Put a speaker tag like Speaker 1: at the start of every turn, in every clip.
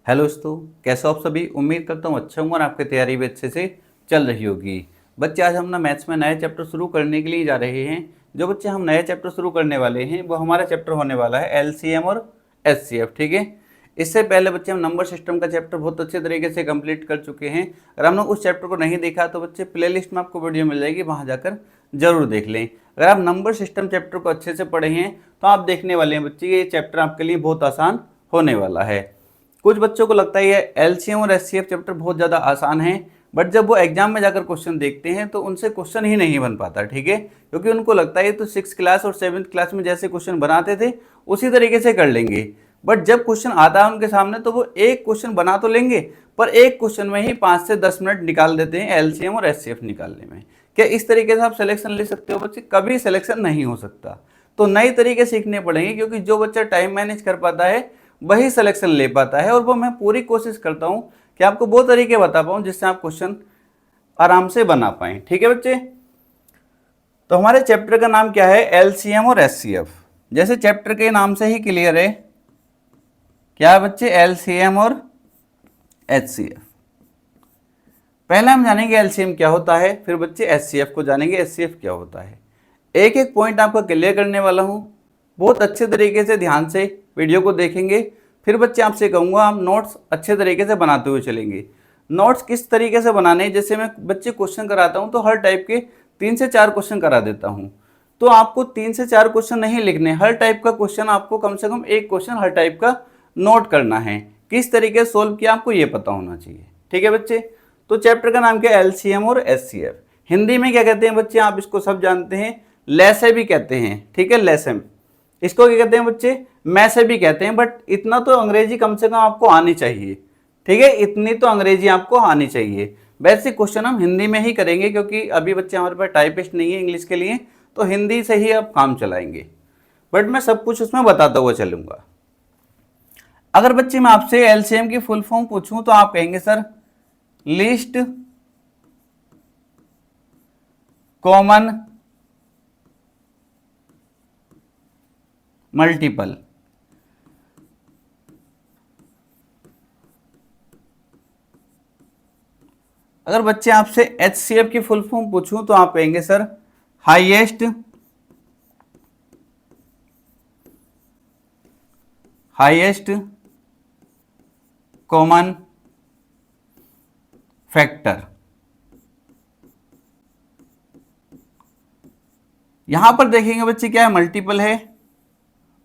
Speaker 1: Hello दोस्तों, कैसे हो आप सभी। उम्मीद करता हूँ अच्छा हूँ और आपकी तैयारी भी अच्छे से चल रही होगी। बच्चे, आज हम ना मैथ्स में नए चैप्टर शुरू करने के लिए जा रहे हैं। जो बच्चे हम नए चैप्टर शुरू करने वाले हैं वो हमारा चैप्टर होने वाला है एलसीएम और एचसीएफ। ठीक है। इससे पहले बच्चे हम नंबर सिस्टम का चैप्टर बहुत अच्छे तरीके से कंप्लीट कर चुके हैं। अगर हमने उस चैप्टर को नहीं देखा तो बच्चे प्लेलिस्ट में आपको वीडियो मिल जाएगी, वहाँ जाकर जरूर देख लें। अगर आप नंबर सिस्टम चैप्टर को अच्छे से पढ़े हैं तो आप देखने वाले हैं बच्चे ये चैप्टर आपके लिए बहुत आसान होने वाला है। कुछ बच्चों को लगता है ये एलसीएम और एचसीएफ चैप्टर बहुत ज़्यादा आसान है, बट जब वो एग्जाम में जाकर क्वेश्चन देखते हैं तो उनसे क्वेश्चन ही नहीं बन पाता। ठीक है। क्योंकि उनको लगता है तो 6th क्लास और 7th क्लास में जैसे क्वेश्चन बनाते थे उसी तरीके से कर लेंगे, बट जब क्वेश्चन आता है उनके सामने तो वो एक क्वेश्चन बना तो लेंगे पर एक क्वेश्चन में ही 5 से 10 मिनट निकाल देते हैं एलसीएम और एचसीएफ निकालने में। क्या इस तरीके से आप सिलेक्शन ले सकते हो बच्चे? कभी सिलेक्शन नहीं हो सकता। तो नए तरीके सीखने पड़ेंगे, क्योंकि जो बच्चा टाइम मैनेज कर पाता है वही सिलेक्शन ले पाता है। और वो मैं पूरी कोशिश करता हूं कि आपको वो तरीके बता पाऊं जिससे आप क्वेश्चन आराम से बना पाएं। ठीक है बच्चे। तो हमारे चैप्टर का नाम क्या है? एलसीएम और एचसीएफ। जैसे चैप्टर के नाम से ही क्लियर है, क्या है बच्चे? एलसीएम और एचसीएफ। पहले हम जानेंगे एलसीएम क्या होता है, फिर बच्चे एचसीएफ को जानेंगे एचसीएफ क्या होता है। एक एक पॉइंट आपका क्लियर करने वाला हूं, बहुत अच्छे तरीके से ध्यान से वीडियो को देखेंगे। फिर बच्चे आपसे कहूँगा हम नोट्स अच्छे तरीके से बनाते हुए चलेंगे। नोट्स किस तरीके से बनाने हैं, जैसे मैं बच्चे क्वेश्चन कराता हूँ तो हर टाइप के 3 से 4 क्वेश्चन करा देता हूँ। तो आपको 3 से 4 क्वेश्चन नहीं लिखने, हर टाइप का क्वेश्चन आपको कम से कम एक क्वेश्चन हर टाइप का नोट करना है। किस तरीके से सोल्व किया आपको ये पता होना चाहिए। ठीक है बच्चे। तो चैप्टर का नाम क्या है? एलसीएम और एचसीएफ। हिंदी में क्या कहते हैं बच्चे? आप इसको सब जानते हैं, लैसे भी कहते हैं। ठीक है, लैसे। इसको क्या कहते हैं बच्चे? मैसे भी कहते हैं। बट इतना तो अंग्रेजी कम से कम आपको आनी चाहिए। ठीक है, इतनी तो अंग्रेजी आपको आनी चाहिए। वैसे क्वेश्चन हम हिंदी में ही करेंगे, क्योंकि अभी बच्चे हमारे पास टाइपिस्ट नहीं है इंग्लिश के लिए, तो हिंदी से ही आप काम चलाएंगे। बट मैं सब कुछ उसमें बताता हुआ चलूंगा। अगर बच्चे मैं आपसे एलसीएम की फुल फॉर्म पूछूं तो आप कहेंगे सर लीस्ट कॉमन मल्टीपल। अगर बच्चे आपसे एचसीएफ की फुल फॉर्म पूछूं तो आप कहेंगे सर हाईएस्ट कॉमन फैक्टर। यहां पर देखेंगे बच्चे क्या है? मल्टीपल है,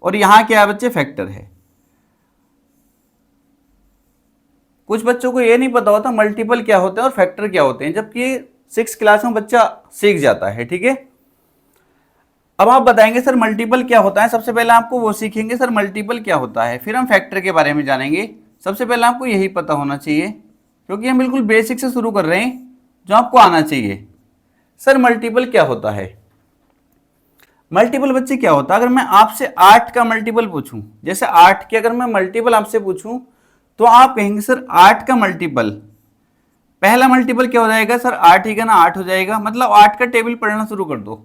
Speaker 1: और यहां क्या है बच्चे? फैक्टर है। कुछ बच्चों को ये नहीं पता होता मल्टीपल क्या होता है और फैक्टर क्या होते हैं, जबकि 6th क्लास में बच्चा सीख जाता है। ठीक है। अब आप बताएंगे सर मल्टीपल क्या होता है। सबसे पहले आपको वो सीखेंगे सर मल्टीपल क्या होता है, फिर हम फैक्टर के बारे में जानेंगे। सबसे पहले आपको यही पता होना चाहिए, क्योंकि हम बिल्कुल बेसिक से शुरू कर रहे हैं, जो आपको आना चाहिए। सर मल्टीपल क्या होता है? मल्टीपल बच्चे क्या होता है? अगर मैं आपसे 8 का मल्टीपल पूछूं, जैसे 8 के अगर मैं मल्टीपल आपसे पूछूं तो आप कहेंगे सर 8 का मल्टीपल। पहला मल्टीपल क्या हो जाएगा सर? 8 ही का ना 8 हो जाएगा, मतलब 8 का टेबल पढ़ना शुरू कर दो।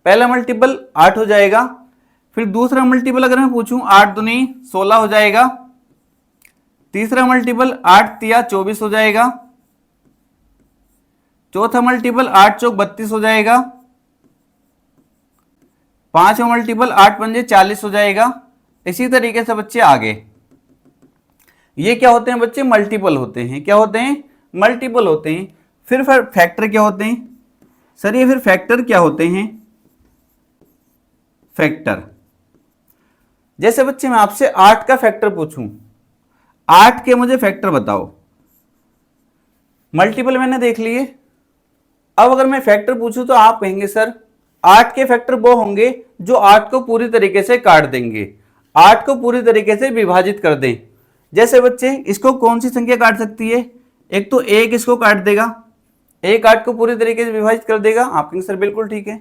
Speaker 1: पहला मल्टीपल 8 हो जाएगा। फिर दूसरा मल्टीपल अगर मैं पूछूं 8 दूनी 16 हो जाएगा। तीसरा मल्टीपल 8 तिया 24 हो जाएगा। चौथा मल्टीपल 8 चौक 32 हो जाएगा। पांचवा मल्टीपल 8 पंजे 40 हो जाएगा। इसी तरीके से बच्चे आगे। ये क्या होते हैं बच्चे? मल्टीपल होते हैं। क्या होते हैं? मल्टीपल होते हैं। फिर फैक्टर क्या होते हैं सर? ये फिर फैक्टर क्या होते हैं? फैक्टर, जैसे बच्चे मैं आपसे 8 का फैक्टर पूछूं, 8 के मुझे फैक्टर बताओ। मल्टीपल मैंने देख लिए। अब अगर मैं फैक्टर पूछूं तो आप कहेंगे सर 8 के फैक्टर वो होंगे जो 8 को पूरी तरीके से काट देंगे, 8 को पूरी तरीके से विभाजित कर दें। जैसे बच्चे इसको कौन सी संख्या काट सकती है? एक तो 1 इसको काट देगा, 1 8 को पूरी तरीके से विभाजित कर देगा। आप कहेंगे सर बिल्कुल ठीक है।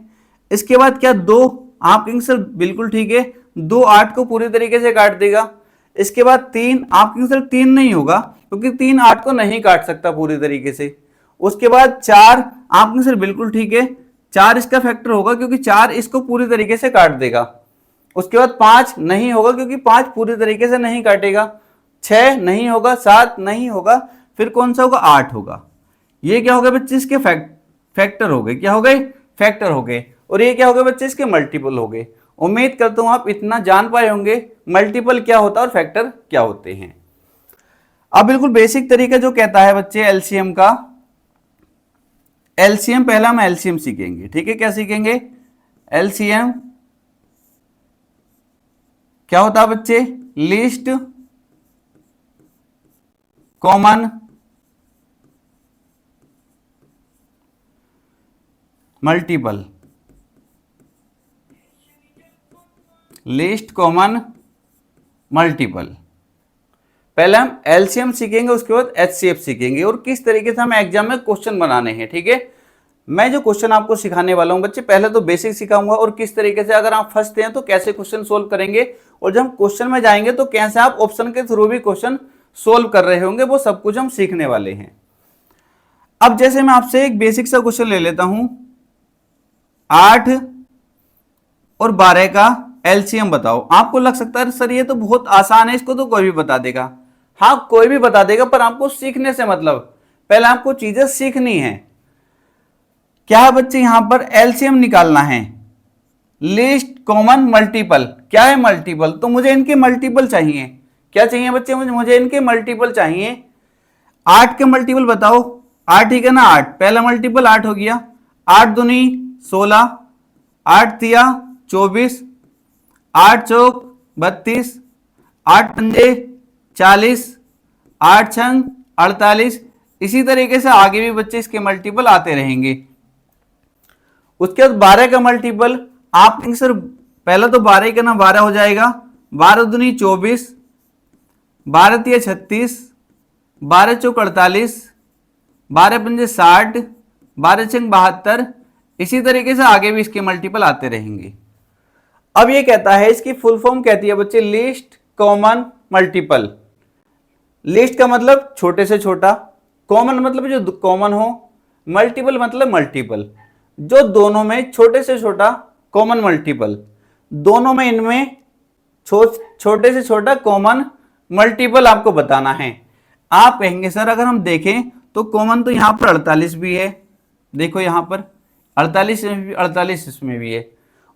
Speaker 1: इसके बाद क्या? 2, आप कहेंगे सर बिल्कुल ठीक है, 2 8 को पूरी तरीके से काट देगा। इसके बाद 3, आप कहेंगे सर 3 नहीं होगा, क्योंकि 3 8 को नहीं काट सकता पूरी तरीके से। उसके बाद 4, आप कहेंगे सर बिल्कुल ठीक है, 4 इसका फैक्टर होगा, क्योंकि 4 इसको पूरी तरीके से काट देगा। उसके बाद 5 नहीं होगा, क्योंकि 5 पूरी तरीके से नहीं काटेगा। 6 नहीं होगा, 7 नहीं होगा, फिर कौन सा होगा, 8 होगा। ये क्या हो गए बच्चे, इसके फैक्टर हो गए, क्या हो गए, फैक्टर हो गए। और ये क्या हो गए बच्चे, इसके मल्टीपल हो गए। उम्मीद करता हूं आप इतना जान पाए होंगे मल्टीपल क्या होता है और फैक्टर क्या होते हैं। अब बिल्कुल बेसिक तरीका जो कहता है बच्चे एलसीएम का, एलसीएम पहला हम एलसीएम सीखेंगे, ठीक है। क्या सीखेंगे, एलसीएम क्या होता है बच्चे, least common multiple, least common multiple. पहले हम एलसीएम सीखेंगे, उसके बाद एचसीएफ सीखेंगे और किस तरीके से हम एग्जाम में क्वेश्चन बनाने हैं, ठीक है। मैं जो क्वेश्चन आपको सिखाने वाला हूं बच्चे, पहले तो बेसिक सिखाऊंगा और किस तरीके से अगर आप फंसते हैं तो कैसे क्वेश्चन सोल्व करेंगे, और जब हम क्वेश्चन में जाएंगे तो कैसे आप ऑप्शन के थ्रू भी क्वेश्चन सोल्व कर रहे होंगे, वो सब कुछ हम सीखने वाले हैं। अब जैसे मैं आपसे एक बेसिक सा क्वेश्चन ले लेता हूं, 8 और 12 का एलसीएम बताओ। आपको लग सकता है सर ये तो बहुत आसान है, इसको तो कोई भी बता देगा। हाँ कोई भी बता देगा, पर आपको सीखने से मतलब, पहले आपको चीजें सीखनी है। क्या है बच्चे, यहां पर एलसीएम निकालना है, लीस्ट कॉमन मल्टीपल। क्या है मल्टीपल, तो मुझे इनके मल्टीपल चाहिए। क्या चाहिए बच्चे, मुझे इनके मल्टीपल चाहिए। 8 के मल्टीपल बताओ, 8 ठीक है ना, 8 पहला मल्टीपल 8 हो गया, 8 दूनी 16, 8 तिया 24, 8 चौक 32, 8 पंजे 40, 8 छंग 48। इसी तरीके से आगे भी बच्चे इसके मल्टीपल आते रहेंगे। उसके बाद 12 का मल्टीपल आप कहेंगे सर पहला तो 12 का ना 12 हो जाएगा, 12 दूनी 24, 12 तिया 36, 12 चौक 48, 12 पंजे 60, 12 छंग 72। इसी तरीके से आगे भी इसके मल्टीपल आते रहेंगे। अब ये कहता है, इसकी फुल फॉर्म कहती है बच्चे लीस्ट कॉमन मल्टीपल। लिस्ट का मतलब छोटे से छोटा, कॉमन मतलब जो कॉमन हो, मल्टीपल मतलब मल्टीपल, जो दोनों में छोटे से छोटा कॉमन मल्टीपल, दोनों में इनमें छोटे से छोटा कॉमन मल्टीपल आपको बताना है। आप कहेंगे सर अगर हम देखें तो कॉमन तो यहां पर 48 भी है, देखो यहां पर 48 इसमें भी है।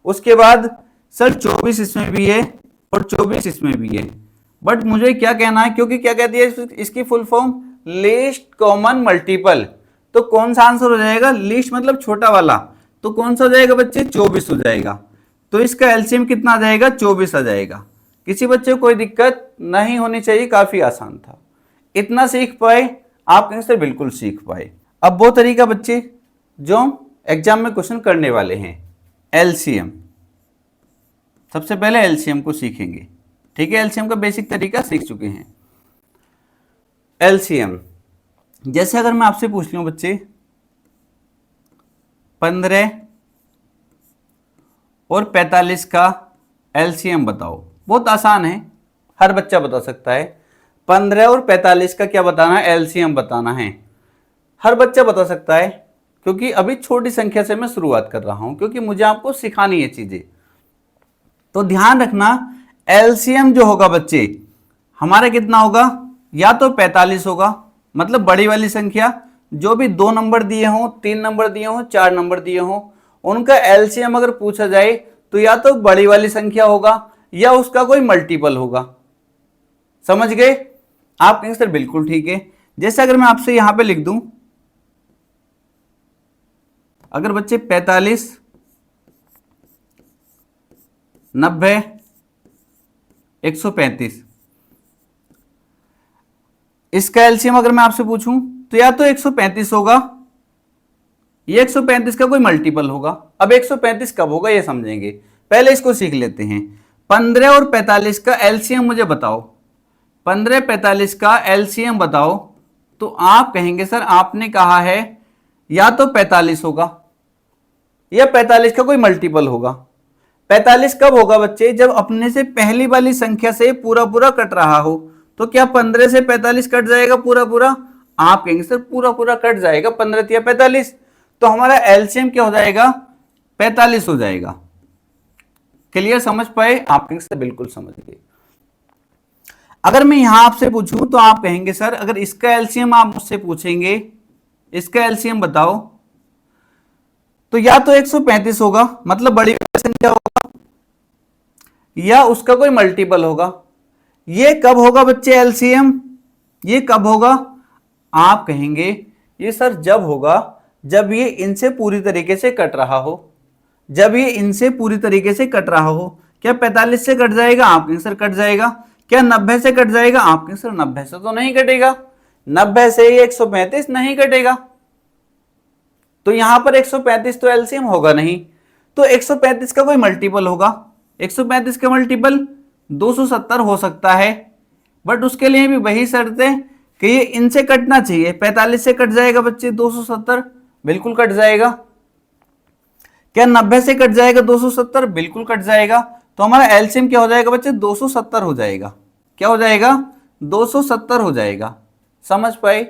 Speaker 1: उसके बाद सर 24 इसमें भी है और 24 इसमें भी है। बट मुझे क्या कहना है, क्योंकि क्या कहती है इसकी full form least common multiple, तो कौन सा आंसर हो जाएगा, लीस्ट मतलब छोटा वाला, तो कौन सा हो जाएगा बच्चे, 24 हो जाएगा। तो इसका एलसीएम कितना आ जाएगा, 24 आ जाएगा। किसी बच्चे को कोई दिक्कत नहीं होनी चाहिए, काफी आसान था। इतना सीख पाए आप कहीं से बिल्कुल सीख पाए। अब वो तरीका बच्चे जो एग्जाम में क्वेश्चन करने वाले हैं, एलसीएम। सबसे पहले एलसीएम को सीखेंगे, ठीक है। एलसीएम का बेसिक तरीका सीख चुके हैं। एलसीएम जैसे अगर मैं आपसे पूछ लूं बच्चे 15 और 45 का एलसीएम बताओ, बहुत आसान है, हर बच्चा बता सकता है। 15 और 45 का क्या बताना है, एलसीएम बताना है, हर बच्चा बता सकता है। क्योंकि अभी छोटी संख्या से मैं शुरुआत कर रहा हूं, क्योंकि मुझे आपको सिखानी है चीजें। तो ध्यान रखना एलसीएम जो होगा बच्चे हमारा कितना होगा, या तो 45 होगा, मतलब बड़ी वाली संख्या, जो भी 2 नंबर दिए हों, 3 नंबर दिए हों, 4 नंबर दिए हों, उनका एलसीएम अगर पूछा जाए तो या तो बड़ी वाली संख्या होगा या उसका कोई मल्टीपल होगा। समझ गए आप कहेंगे सर बिल्कुल ठीक है। जैसे अगर मैं आपसे यहां पे लिख दूं, अगर बच्चे 45 90 135, इसका एलसीएम अगर मैं आपसे पूछूं तो या तो 135 होगा, ये 135 का कोई मल्टीपल होगा। अब 135 कब होगा ये समझेंगे, पहले इसको सीख लेते हैं। 15 और 45 का एलसीएम मुझे बताओ, 15 45 का एलसीएम बताओ। तो आप कहेंगे सर आपने कहा है या तो 45 होगा या 45 का कोई मल्टीपल होगा। 45 कब होगा बच्चे, जब अपने से पहली वाली संख्या से पूरा पूरा कट रहा हो। तो क्या 15 से 45 कट जाएगा पूरा पूरा, आप कहेंगे सर पूरा पूरा कट जाएगा, 15 तिया 45, तो हमारा एलसीएम क्या हो जाएगा, 45 हो जाएगा। क्लियर, समझ पाए आप कहेंगे सर बिल्कुल समझ गए। अगर मैं यहां आपसे पूछूं तो आप कहेंगे सर अगर इसका एलसीएम आप मुझसे पूछेंगे, इसका एलसीएम बताओ, तो या तो 135 होगा मतलब बड़ी संख्या होगा, या उसका कोई मल्टीपल होगा। ये कब होगा बच्चे एलसीएम, ये कब होगा? आप कहेंगे ये सर जब होगा जब ये इनसे पूरी तरीके से कट रहा हो, जब ये इनसे पूरी तरीके से कट रहा हो। क्या 45 से कट जाएगा? आपके सर कट जाएगा। क्या 90 से कट जाएगा? आपके सर 90 से तो नहीं कटेगा, 90 से ये 135 नहीं कटेगा, तो यहां पर 135 तो एलसीएम होगा नहीं। तो 135 का कोई मल्टीपल होगा, 135 का मल्टीपल 270 हो सकता है, बट उसके लिए भी वही शर्त है कि ये इनसे कटना चाहिए। 45 से कट जाएगा बच्चे 270, बिल्कुल कट जाएगा। क्या 90 से कट जाएगा 270? बिल्कुल कट जाएगा। तो हमारा एलसीएम क्या हो जाएगा बच्चे? 270 हो जाएगा। क्या हो जाएगा? 270 हो जाएगा। समझ पाए?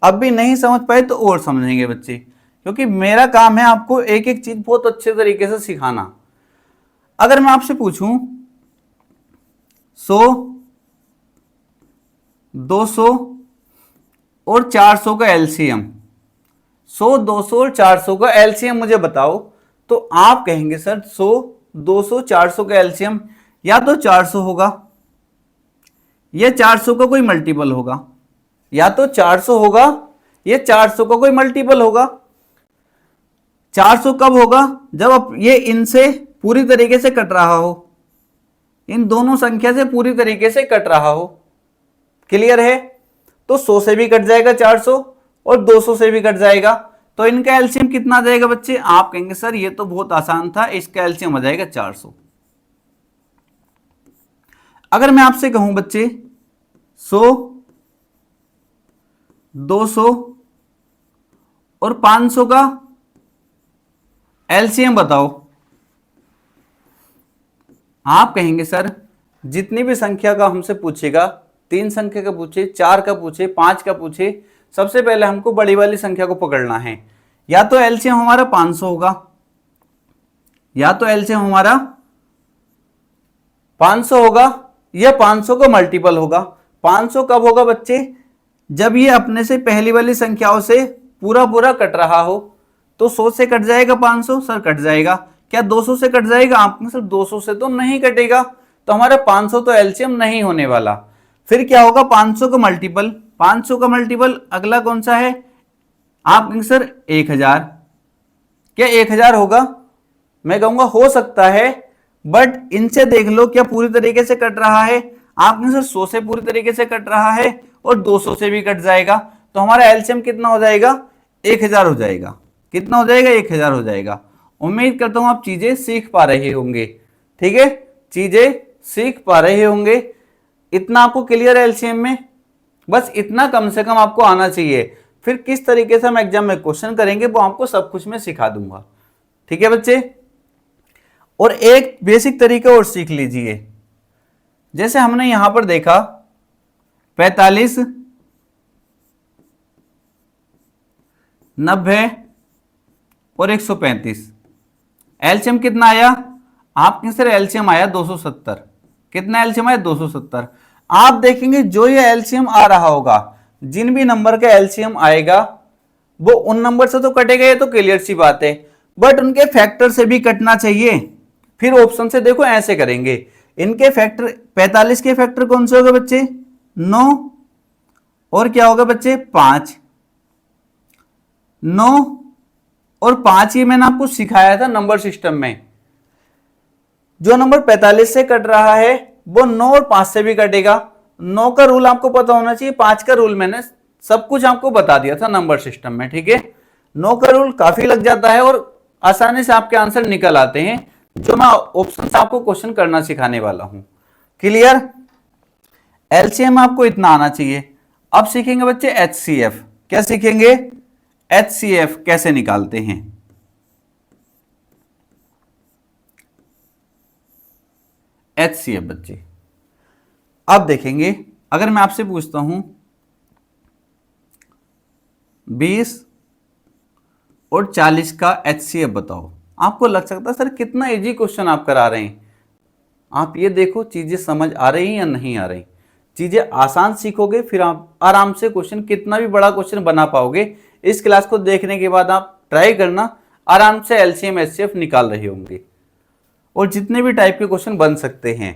Speaker 1: अब भी नहीं समझ पाए तो और समझेंगे बच्चे, क्योंकि मेरा काम है आपको एक एक चीज बहुत अच्छे तरीके से सिखाना। अगर मैं आपसे पूछूं 100, 200 और 400 का एलसीएम, 100, 200 और 400 का एलसीएम मुझे बताओ, तो आप कहेंगे सर 100, 200, 400 का एलसीएम या तो 400 होगा या 400 का कोई मल्टीपल होगा, या तो 400 होगा या 400 का कोई मल्टीपल होगा। 400 कब होगा? जब ये इनसे पूरी तरीके से कट रहा हो, इन दोनों संख्या से पूरी तरीके से कट रहा हो। क्लियर है? तो 100 से भी कट जाएगा 400 और 200 से भी कट जाएगा, तो इनका एलसीएम कितना आ जाएगा बच्चे? आप कहेंगे सर ये तो बहुत आसान था, इसका एलसीएम आ जाएगा 400। अगर मैं आपसे कहूं बच्चे 100, 200 और 500 का एलसीएम बताओ, आप कहेंगे सर जितनी भी संख्या का हमसे पूछेगा, 3 संख्या का पूछे, 4 का पूछे, 5 का पूछे, सबसे पहले हमको बड़ी वाली संख्या को पकड़ना है। या तो एलसीएम हमारा 500 होगा, या तो एलसीएम हमारा 500 होगा या 500 का मल्टीपल होगा। 500 कब होगा बच्चे? जब ये अपने से पहली वाली संख्याओं से पूरा पूरा कट रहा हो। तो 100 से कट जाएगा 500, सर कट जाएगा। क्या 200 से कट जाएगा? आपने सर 200 से तो नहीं कटेगा, तो हमारा 500 तो एलसीएम नहीं होने वाला। फिर क्या होगा? 500 का मल्टीपल, 500 का मल्टीपल अगला कौन सा है? आप कहेंगे सर 1000। क्या 1000 होगा? मैं कहूंगा हो सकता है, बट इनसे देख लो क्या पूरी तरीके से कट रहा है। आप कहेंगे सर 100 से पूरी तरीके से कट रहा है और 200 से भी कट जाएगा, तो हमारा एलसीएम कितना हो जाएगा? 1000 हो जाएगा। कितना हो जाएगा? 1000 हो जाएगा। उम्मीद करता हूं आप चीजें सीख पा रहे होंगे। ठीक है, चीजें सीख पा रहे होंगे। इतना आपको क्लियर है एलसीएम में? बस इतना कम से कम आपको आना चाहिए। फिर किस तरीके से हम एग्जाम में क्वेश्चन करेंगे वो आपको सब कुछ मैं सिखा दूंगा। ठीक है बच्चे? और एक बेसिक तरीका और सीख लीजिए। जैसे हमने यहां पर देखा 45, 90 और 135, एलसीएम कितना आया? आपके सर एलसीएम आया 270। कितना एलसीएम आया? 270। आप देखेंगे जो ये एलसीएम आ रहा होगा, जिन भी नंबर का एलसीएम आएगा वो उन नंबर से तो कटेगा, ये तो क्लियर सी बात है, बट उनके फैक्टर से भी कटना चाहिए। फिर ऑप्शन से देखो ऐसे करेंगे, इनके फैक्टर 45 के फैक्टर कौन से होगा बच्चे? 9 और क्या होगा बच्चे? 5। 9 और 5 ये मैंने आपको सिखाया था नंबर सिस्टम में। जो नंबर 45 से कट रहा है वो 9 और 5 से भी कटेगा। 9 का रूल आपको पता होना चाहिए, 5 का रूल मैंने सब कुछ आपको बता दिया था नंबर सिस्टम में। ठीक है, 9 का रूल काफी लग जाता है और आसानी से आपके आंसर निकल आते हैं, जो मैं ऑप्शन से आपको क्वेश्चन करना सिखाने वाला हूं। क्लियर? एलसीएम आपको इतना आना चाहिए। अब सीखेंगे बच्चे एचसीएफ। क्या सीखेंगे? एचसीएफ कैसे निकालते हैं। एचसीएफ बच्चे अब देखेंगे, अगर मैं आपसे पूछता हूं 20 और 40 का एचसीएफ बताओ, आपको लग सकता है सर कितना इजी क्वेश्चन आप करा रहे हैं। आप ये देखो चीजें समझ आ रही हैं या नहीं आ रही। चीजें आसान सीखोगे, फिर आप आराम से क्वेश्चन, कितना भी बड़ा क्वेश्चन बना पाओगे। इस क्लास को देखने के बाद आप ट्राई करना, आराम से एलसीएम एचसीएफ निकाल रहे होंगे और जितने भी टाइप के क्वेश्चन बन सकते हैं।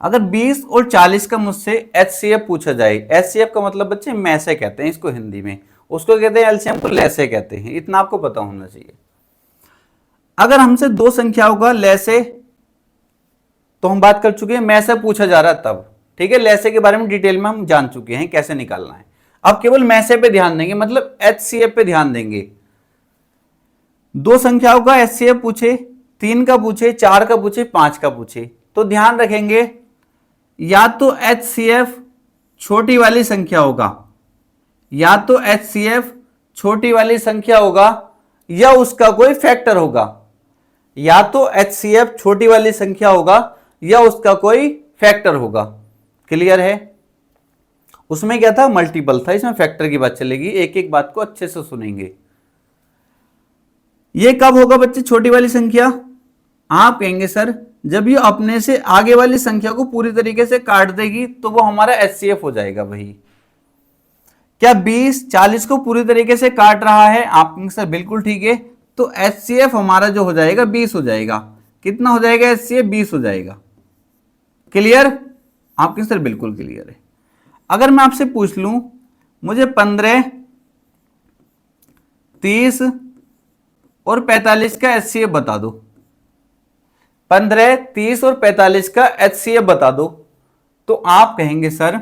Speaker 1: अगर 20 और 40 का मुझसे एचसीएफ पूछा जाए, एचसीएफ का मतलब बच्चे मैसे कहते हैं इसको हिंदी में, उसको कहते हैं एलसीएम को लैसे कहते हैं, इतना आपको पता होना चाहिए। अगर हमसे दो संख्याओं का लैसे तो हम बात कर चुके हैं, मैसे पूछा जा रहा है तब, ठीक है। लैसे के बारे में डिटेल में हम जान चुके हैं कैसे निकालना है। अब केवल मैसे पे ध्यान देंगे, मतलब एचसीएफ पे ध्यान देंगे। दो संख्याओं का एचसीएफ पूछे, 3 का पूछे, 4 का पूछे, 5 का पूछे, तो ध्यान रखेंगे या तो एचसीएफ छोटी वाली संख्या होगा, या तो एचसीएफ छोटी वाली संख्या होगा या उसका कोई फैक्टर होगा, या तो एचसीएफ छोटी वाली संख्या होगा या उसका कोई फैक्टर होगा। क्लियर है? उसमें क्या था, मल्टीपल था, इसमें फैक्टर की बात चलेगी। एक एक बात को अच्छे से सुनेंगे। ये कब होगा बच्चे छोटी वाली संख्या? आप कहेंगे सर जब ये अपने से आगे वाली संख्या को पूरी तरीके से काट देगी तो वो हमारा एचसीएफ हो जाएगा। वही क्या 20 40 को पूरी तरीके से काट रहा है? आप कहेंगे सर बिल्कुल ठीक है, तो एचसीएफ हमारा जो हो जाएगा 20 हो जाएगा। कितना हो जाएगा एचसीएफ? 20 हो जाएगा। क्लियर? आप कहेंगे सर बिल्कुल क्लियर है। अगर मैं आपसे पूछ लूं मुझे 15 30 और 45 का एचसीएफ बता दो, 15 30 और 45 का एचसीएफ बता दो, तो आप कहेंगे सर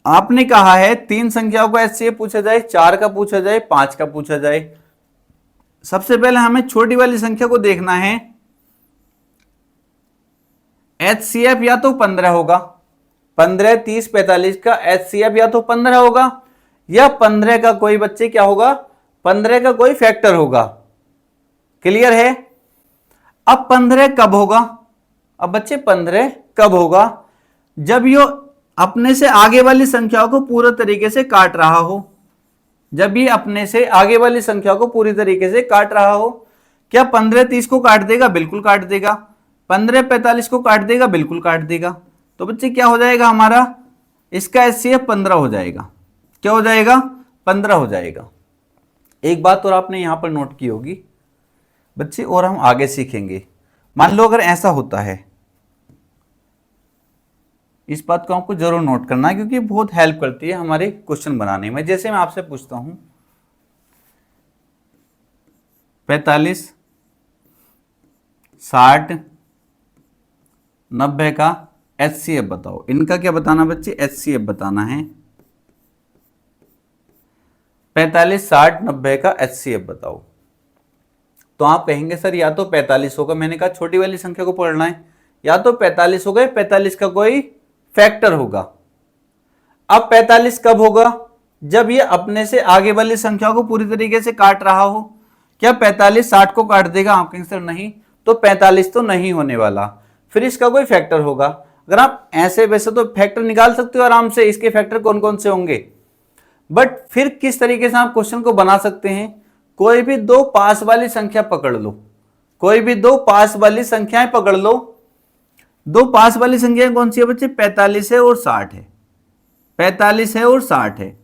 Speaker 1: आपने कहा है 3 संख्याओं का एचसीएफ पूछा जाए, 4 का पूछा जाए, 5 का पूछा जाए। सबसे पहले हमें छोटी वाली संख्या को देखना है। एचसीएफ या तो 15 होगा, 15 30 45 का एचसीएफ या तो 15 होगा या 15 का कोई बच्चे क्या होगा, 15 का कोई फैक्टर होगा। क्लियर है? अब 15 कब होगा? अब बच्चे 15 कब होगा? जब ये अपने से आगे वाली संख्याओं को पूरे तरीके से काट रहा हो। जब ये अपने से आगे वाली संख्या को पूरी तरीके से काट रहा हो। क्या 15 30 को काट देगा? बिल्कुल काट देगा। 15 45 को काट देगा? बिल्कुल काट देगा। तो बच्चे क्या हो जाएगा हमारा, इसका एचसीएफ 15 हो जाएगा। क्या हो जाएगा? 15 हो जाएगा। एक बात और आपने यहां पर नोट की होगी बच्चे, और हम आगे सीखेंगे। मान लो अगर ऐसा होता है, इस बात को आपको जरूर नोट करना है क्योंकि बहुत हेल्प करती है हमारे क्वेश्चन बनाने में। जैसे मैं आपसे पूछता हूं 45 60 90 का एचसीएफ बताओ। इनका क्या बताना बच्चे? एचसीएफ बताना है। 45 60 90 का एचसीएफ बताओ। तो आप कहेंगे सर या तो 45 होगा, मैंने कहा छोटी वाली संख्या को पढ़ना है, या तो 45 होगा, 45 का कोई फैक्टर होगा। अब 45 कब होगा? जब ये अपने से आगे वाली संख्या को पूरी तरीके से काट रहा हो। क्या 45 60 को काट देगा? आप कहेंगे सर नहीं, तो 45 तो नहीं होने वाला, फिर इसका कोई फैक्टर होगा। अगर आप ऐसे वैसे तो फैक्टर निकाल सकते हो आराम से, इसके फैक्टर कौन कौन से होंगे, बट फिर किस तरीके से आप क्वेश्चन को बना सकते हैं, कोई भी दो पास वाली संख्या पकड़ लो, कोई भी दो पास वाली संख्याएं पकड़ लो। दो पास वाली संख्याएं कौन सी है बच्चे? 45 है और 60 है। 45 है और 60 है।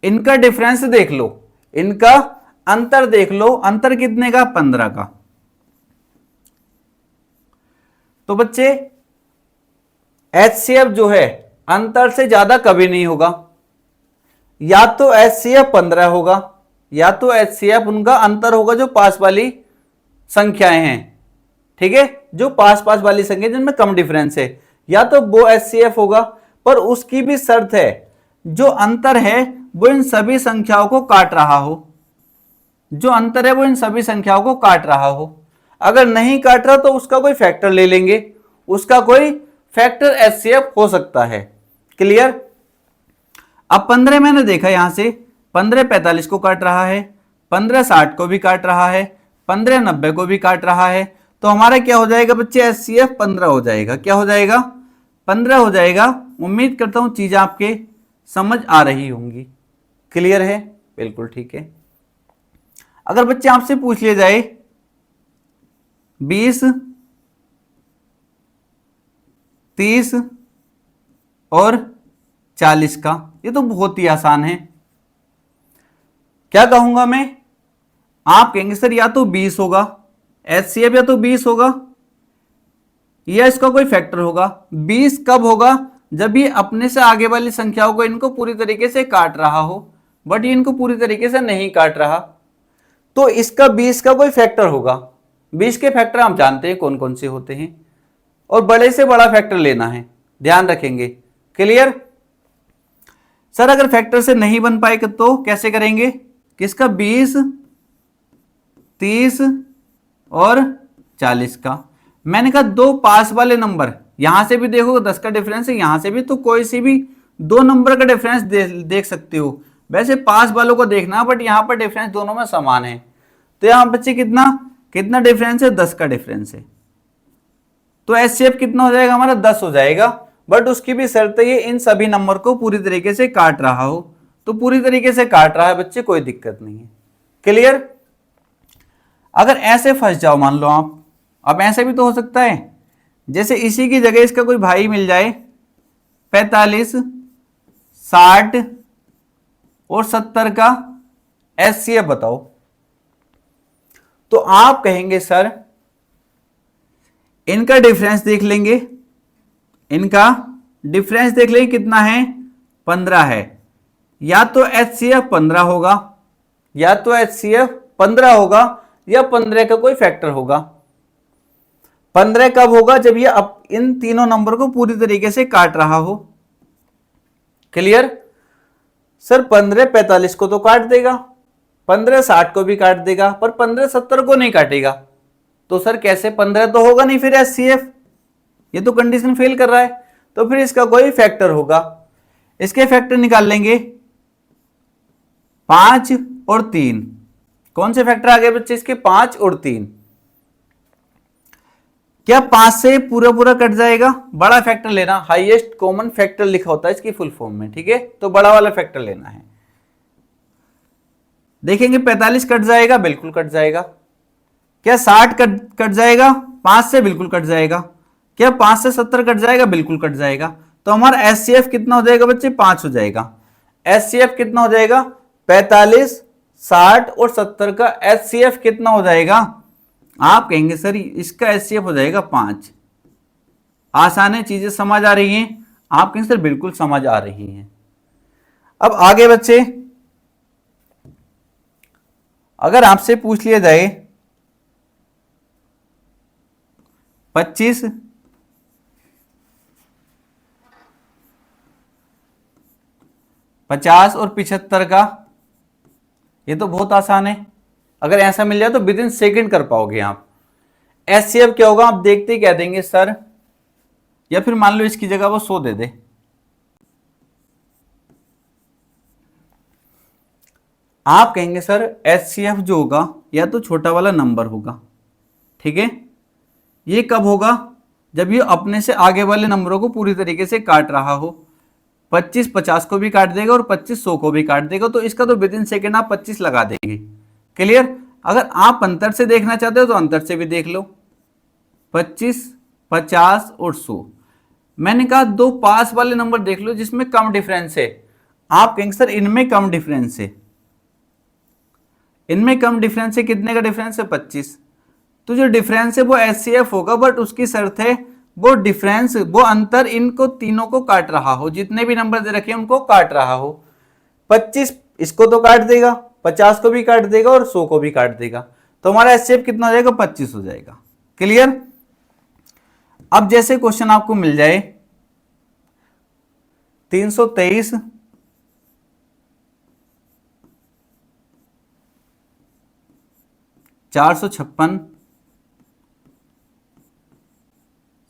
Speaker 1: इनका डिफरेंस देख लो, इनका अंतर देख लो। अंतर कितने का? 15 का। तो बच्चे एचसीएफ जो है अंतर से ज्यादा कभी नहीं होगा। या तो एचसीएफ 15 होगा या तो एचसीएफ उनका अंतर होगा जो पास वाली संख्याएं हैं, ठीक है, जो पास पास वाली संख्या जिनमें कम डिफरेंस है, या तो वो एचसीएफ होगा। पर उसकी भी शर्त है, जो अंतर है वो इन सभी संख्याओं को काट रहा हो। जो अंतर है वो इन सभी संख्याओं को काट रहा हो। अगर नहीं काट रहा तो उसका कोई फैक्टर ले लेंगे, उसका कोई फैक्टर एचसीएफ हो सकता है। क्लियर? अब 15 मैंने देखा यहां से 15 45 को काट रहा है, 15 60 को भी काट रहा है, 15 90 को भी काट रहा है। तो हमारा क्या हो जाएगा बच्चे? एचसीएफ 15 हो जाएगा। क्या हो जाएगा? 15 हो जाएगा। उम्मीद करता हूं चीजें आपके समझ आ रही होंगी। क्लियर है? बिल्कुल ठीक है। अगर बच्चे आपसे पूछ लिया जाए 20 30 और 40 का। ये तो बहुत ही आसान है। क्या कहूंगा मैं, आप कहेंगे सर या तो 20 होगा, एचसीएफ या तो 20 होगा या इसका कोई फैक्टर होगा। 20 कब होगा, जब ये अपने से आगे वाली संख्याओं को इनको पूरी तरीके से काट रहा हो, बट ये इनको पूरी तरीके से नहीं काट रहा, तो इसका 20 का कोई फैक्टर होगा। 20 के फैक्टर हम जानते हैं कौन कौन से होते हैं, और बड़े से बड़ा फैक्टर लेना है, ध्यान रखेंगे। क्लियर। सर अगर फैक्टर से नहीं बन पाएगा तो कैसे करेंगे, किसका, 20, 30 और 40 का। मैंने कहा दो पास वाले नंबर, यहां से भी देखो 10 का डिफरेंस है, यहां से भी, तो कोई सी भी दो नंबर का डिफरेंस देख सकते हो। वैसे पास वालों को देखना, बट यहां पर डिफरेंस दोनों में समान है। तो यहां बच्चे कितना कितना डिफरेंस है, 10 का डिफरेंस है। तो एचसीएफ कितना हो जाएगा हमारा, 10 हो जाएगा। बट उसकी भी शर्त है ये इन सभी नंबर को पूरी तरीके से काट रहा हो। तो पूरी तरीके से काट रहा है बच्चे, कोई दिक्कत नहीं है। क्लियर। अगर ऐसे फंस जाओ, मान लो आप, अब ऐसे भी तो हो सकता है, जैसे इसी की जगह इसका कोई भाई मिल जाए, 45, 60 और 70 का एचसीएफ बताओ। तो आप कहेंगे सर इनका डिफरेंस देख लेंगे, इनका डिफरेंस देख लेंगे कितना है, 15 है। या तो एचसीएफ 15 होगा, या तो एचसीएफ 15 होगा, या 15 का कोई फैक्टर होगा। 15 कब होगा, जब ये अब इन तीनों नंबर को पूरी तरीके से काट रहा हो। क्लियर। सर 15 45 को तो काट देगा, 15 60 को भी काट देगा, पर 15 70 को नहीं काटेगा। तो सर कैसे, 15 तो होगा नहीं फिर एचसीएफ, ये तो कंडीशन फेल कर रहा है। तो फिर इसका कोई फैक्टर होगा। इसके फैक्टर निकाल लेंगे, 5 और 3। कौन से फैक्टर आ गए बच्चे इसके, 5 और 3। क्या 5 से पूरा पूरा कट जाएगा, बड़ा फैक्टर लेना, हाईएस्ट कॉमन फैक्टर लिखा होता है इसकी फुल फॉर्म में, ठीक है। तो बड़ा वाला फैक्टर लेना है। देखेंगे 45 कट जाएगा, बिल्कुल कट जाएगा। क्या 60 कट जाएगा 5 से, बिल्कुल कट जाएगा। क्या 5 से 70 कट जाएगा, बिल्कुल कट जाएगा। तो हमारा एचसीएफ कितना हो जाएगा बच्चे, 5 हो जाएगा। एचसीएफ कितना हो जाएगा, 45, 60 और 70 का एचसीएफ कितना हो जाएगा। आप कहेंगे सर इसका एचसीएफ हो जाएगा 5। आसान है, चीजें समझ आ रही हैं। आप कहेंगे सर बिल्कुल समझ आ रही हैं। अब आगे बच्चे, अगर आपसे पूछ लिया जाए 25, 50 और 75 का, ये तो बहुत आसान है। अगर ऐसा मिल जाए तो विद इन सेकेंड कर पाओगे आप। एचसीएफ क्या होगा, आप देखते ही कह देंगे सर, या फिर मान लो इसकी जगह वो 100 दे दे। आप कहेंगे सर एचसीएफ जो होगा या तो छोटा वाला नंबर होगा, ठीक है। ये कब होगा, जब ये अपने से आगे वाले नंबरों को पूरी तरीके से काट रहा हो। 25 50 को भी काट देगा और 25 100 को भी काट देगा। तो इसका तो विद इन सेकेंड आप 25 लगा देंगे। क्लियर। अगर आप अंतर से देखना चाहते हो तो अंतर से भी देख लो, 25, 50 और 100। मैंने कहा दो पास वाले नंबर देख लो जिसमें कम डिफरेंस है। आप कहेंगे सर इनमें कम डिफरेंस है, इनमें कम डिफरेंस है। कितने का डिफरेंस है, 25। तो जो डिफरेंस है वो एचसीएफ होगा, बट उसकी शर्त है वो डिफरेंस, वो अंतर इनको तीनों को काट रहा हो, जितने भी नंबर दे रखे हैं उनको काट रहा हो। 25 इसको तो काट देगा, 50 को भी काट देगा और 100 को भी काट देगा। तो हमारा एचसीएफ कितना हो जाएगा, 25 हो जाएगा। क्लियर। अब जैसे क्वेश्चन आपको मिल जाए 323, 456,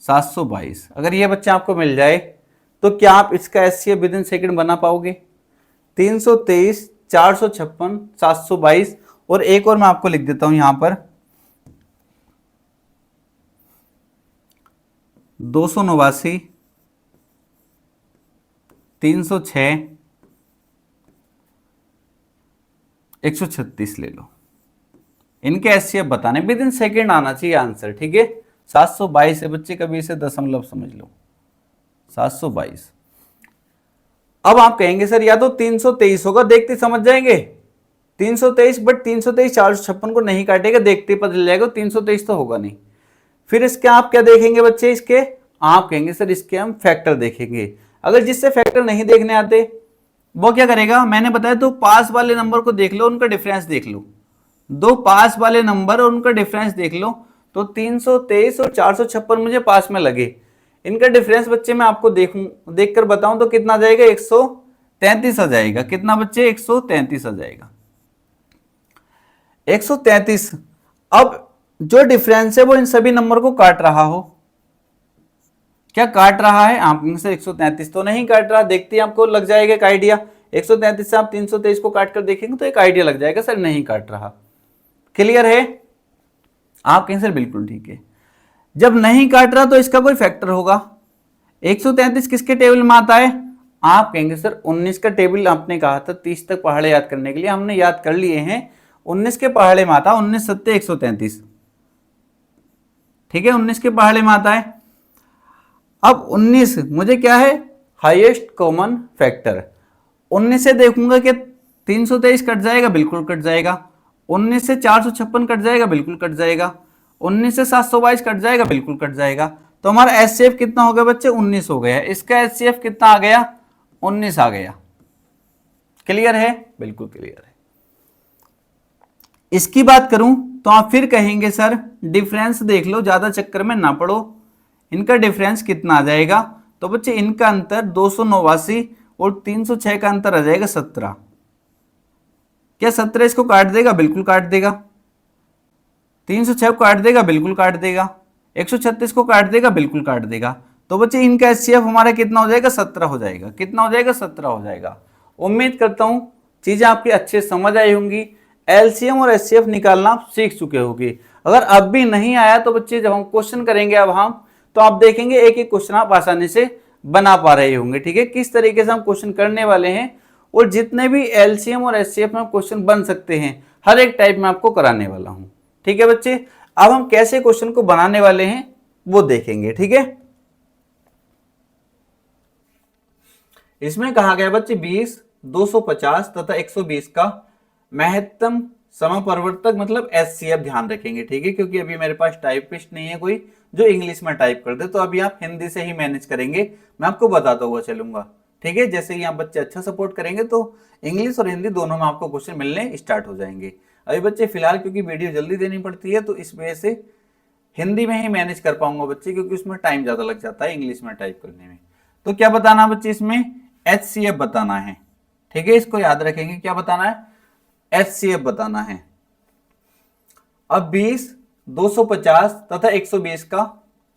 Speaker 1: 722, अगर ये बच्चे आपको मिल जाए तो क्या आप इसका एचसीएफ विद इन सेकेंड बना पाओगे। 323, 456, 722 और एक और मैं आपको लिख देता हूं यहां पर 289, 306, 136 ले लो। इनके एचसीएफ बताने, विद इन सेकेंड आना चाहिए आंसर, ठीक है। 722 है बच्चे, कभी इसे दशमलव समझ लो। 722। अब आप कहेंगे सर या तो 323 होगा, देखते समझ जाएंगे 323, बट 323 456 को नहीं काटेगा, देखते पता चल जाएगा 323 तो होगा नहीं। फिर इसके आप क्या देखेंगे बच्चे, इसके आप कहेंगे सर इसके हम फैक्टर देखेंगे। अगर जिससे फैक्टर नहीं देखने आते वो क्या करेगा, मैंने बताया तो पास वाले नंबर को देख लो, उनका डिफरेंस देख लो, दो पास वाले नंबर और उनका डिफरेंस देख लो। तो 323 और 456 मुझे पास में लगे, इनका डिफरेंस बच्चे मैं आपको देखकर बताऊं तो कितना आ जाएगा, 133 आ जाएगा। कितना बच्चे, 133 आ जाएगा, 133। अब जो डिफरेंस है वो इन सभी नंबर को काट रहा हो, क्या काट रहा है, आप से 133 तो नहीं काट रहा, देखते ही आपको लग जाएगा एक आइडिया। 133 से आप 323 को काट कर देखेंगे तो एक आइडिया लग जाएगा सर नहीं काट रहा। क्लियर है, आप कहें सर बिल्कुल ठीक है। जब नहीं काट रहा तो इसका कोई फैक्टर होगा। 133 किसके टेबल में आता है, आप कहेंगे सर 19 का टेबल आपने कहा था 30 तक पहाड़े याद करने के लिए, हमने याद कर लिए हैं। 19 के पहाड़े में आता, 19 सत्ते 133, ठीक है, 19 के पहाड़े में आता है। अब 19 मुझे क्या है, हाईएस्ट कॉमन फैक्टर। 19 से देखूंगा कि 323 कट जाएगा, बिल्कुल कट जाएगा। 19 से 456 कट जाएगा, बिल्कुल कट जाएगा। 19 से 722 कट जाएगा, बिल्कुल कट जाएगा। तो हमारा एचसीएफ कितना हो गया बच्चे, 19 हो गया। इसका एचसीएफ कितना आ गया, 19 आ गया। क्लियर है, बिल्कुल क्लियर है। इसकी बात करूं तो आप फिर कहेंगे सर डिफरेंस देख लो, ज्यादा चक्कर में ना पड़ो, इनका डिफरेंस कितना आ जाएगा। तो बच्चे इनका अंतर 289 और 306 का अंतर आ जाएगा 17। क्या 17 इसको काट देगा, बिल्कुल काट देगा। 306 को काट देगा, बिल्कुल काट देगा। 136 को काट देगा, बिल्कुल काट देगा। तो बच्चे इनका एचसीएफ हमारा कितना हो जाएगा, 17 हो जाएगा। कितना हो जाएगा, 17 हो जाएगा। उम्मीद करता हूं चीजें आपकी अच्छे समझ आई होंगी, एलसीएम और एचसीएफ निकालना आप सीख चुके होंगे। अगर अब भी नहीं आया तो बच्चे जब हम क्वेश्चन करेंगे अब हम, तो आप देखेंगे एक एक क्वेश्चन आप आसानी से बना पा रहे होंगे। ठीक है, किस तरीके से हम क्वेश्चन करने वाले हैं और जितने भी एलसीएम और एचसीएफ में क्वेश्चन बन सकते हैं हर एक टाइप में आपको कराने वाला हूं। ठीक है बच्चे, अब हम कैसे क्वेश्चन को बनाने वाले हैं वो देखेंगे। ठीक है, इसमें कहा गया बच्चे 20, 250 तथा 120 का महत्तम समपरिवर्तक मतलब एचसीएफ ध्यान रखेंगे। ठीक है, क्योंकि अभी मेरे पास टाइपिस्ट नहीं है कोई जो इंग्लिश में टाइप कर दे, तो अभी आप हिंदी से ही मैनेज करेंगे, मैं आपको बताता हुआ चलूंगा। ठीक है, जैसे ही आप बच्चे अच्छा सपोर्ट करेंगे तो इंग्लिश और हिंदी दोनों में आपको क्वेश्चन मिलने स्टार्ट हो जाएंगे। अभी बच्चे फिलहाल क्योंकि वीडियो जल्दी देनी पड़ती है तो इस वजह से हिंदी में ही मैनेज कर पाऊंगा बच्चे, क्योंकि उसमें टाइम ज्यादा लग जाता है इंग्लिश में टाइप करने में। तो क्या बताना बच्चे, इसमें एचसीएफ बताना है। ठीक है, इसको याद रखेंगे, क्या बताना है, एचसीएफ बताना है। अब 20, 250 तथा 120 का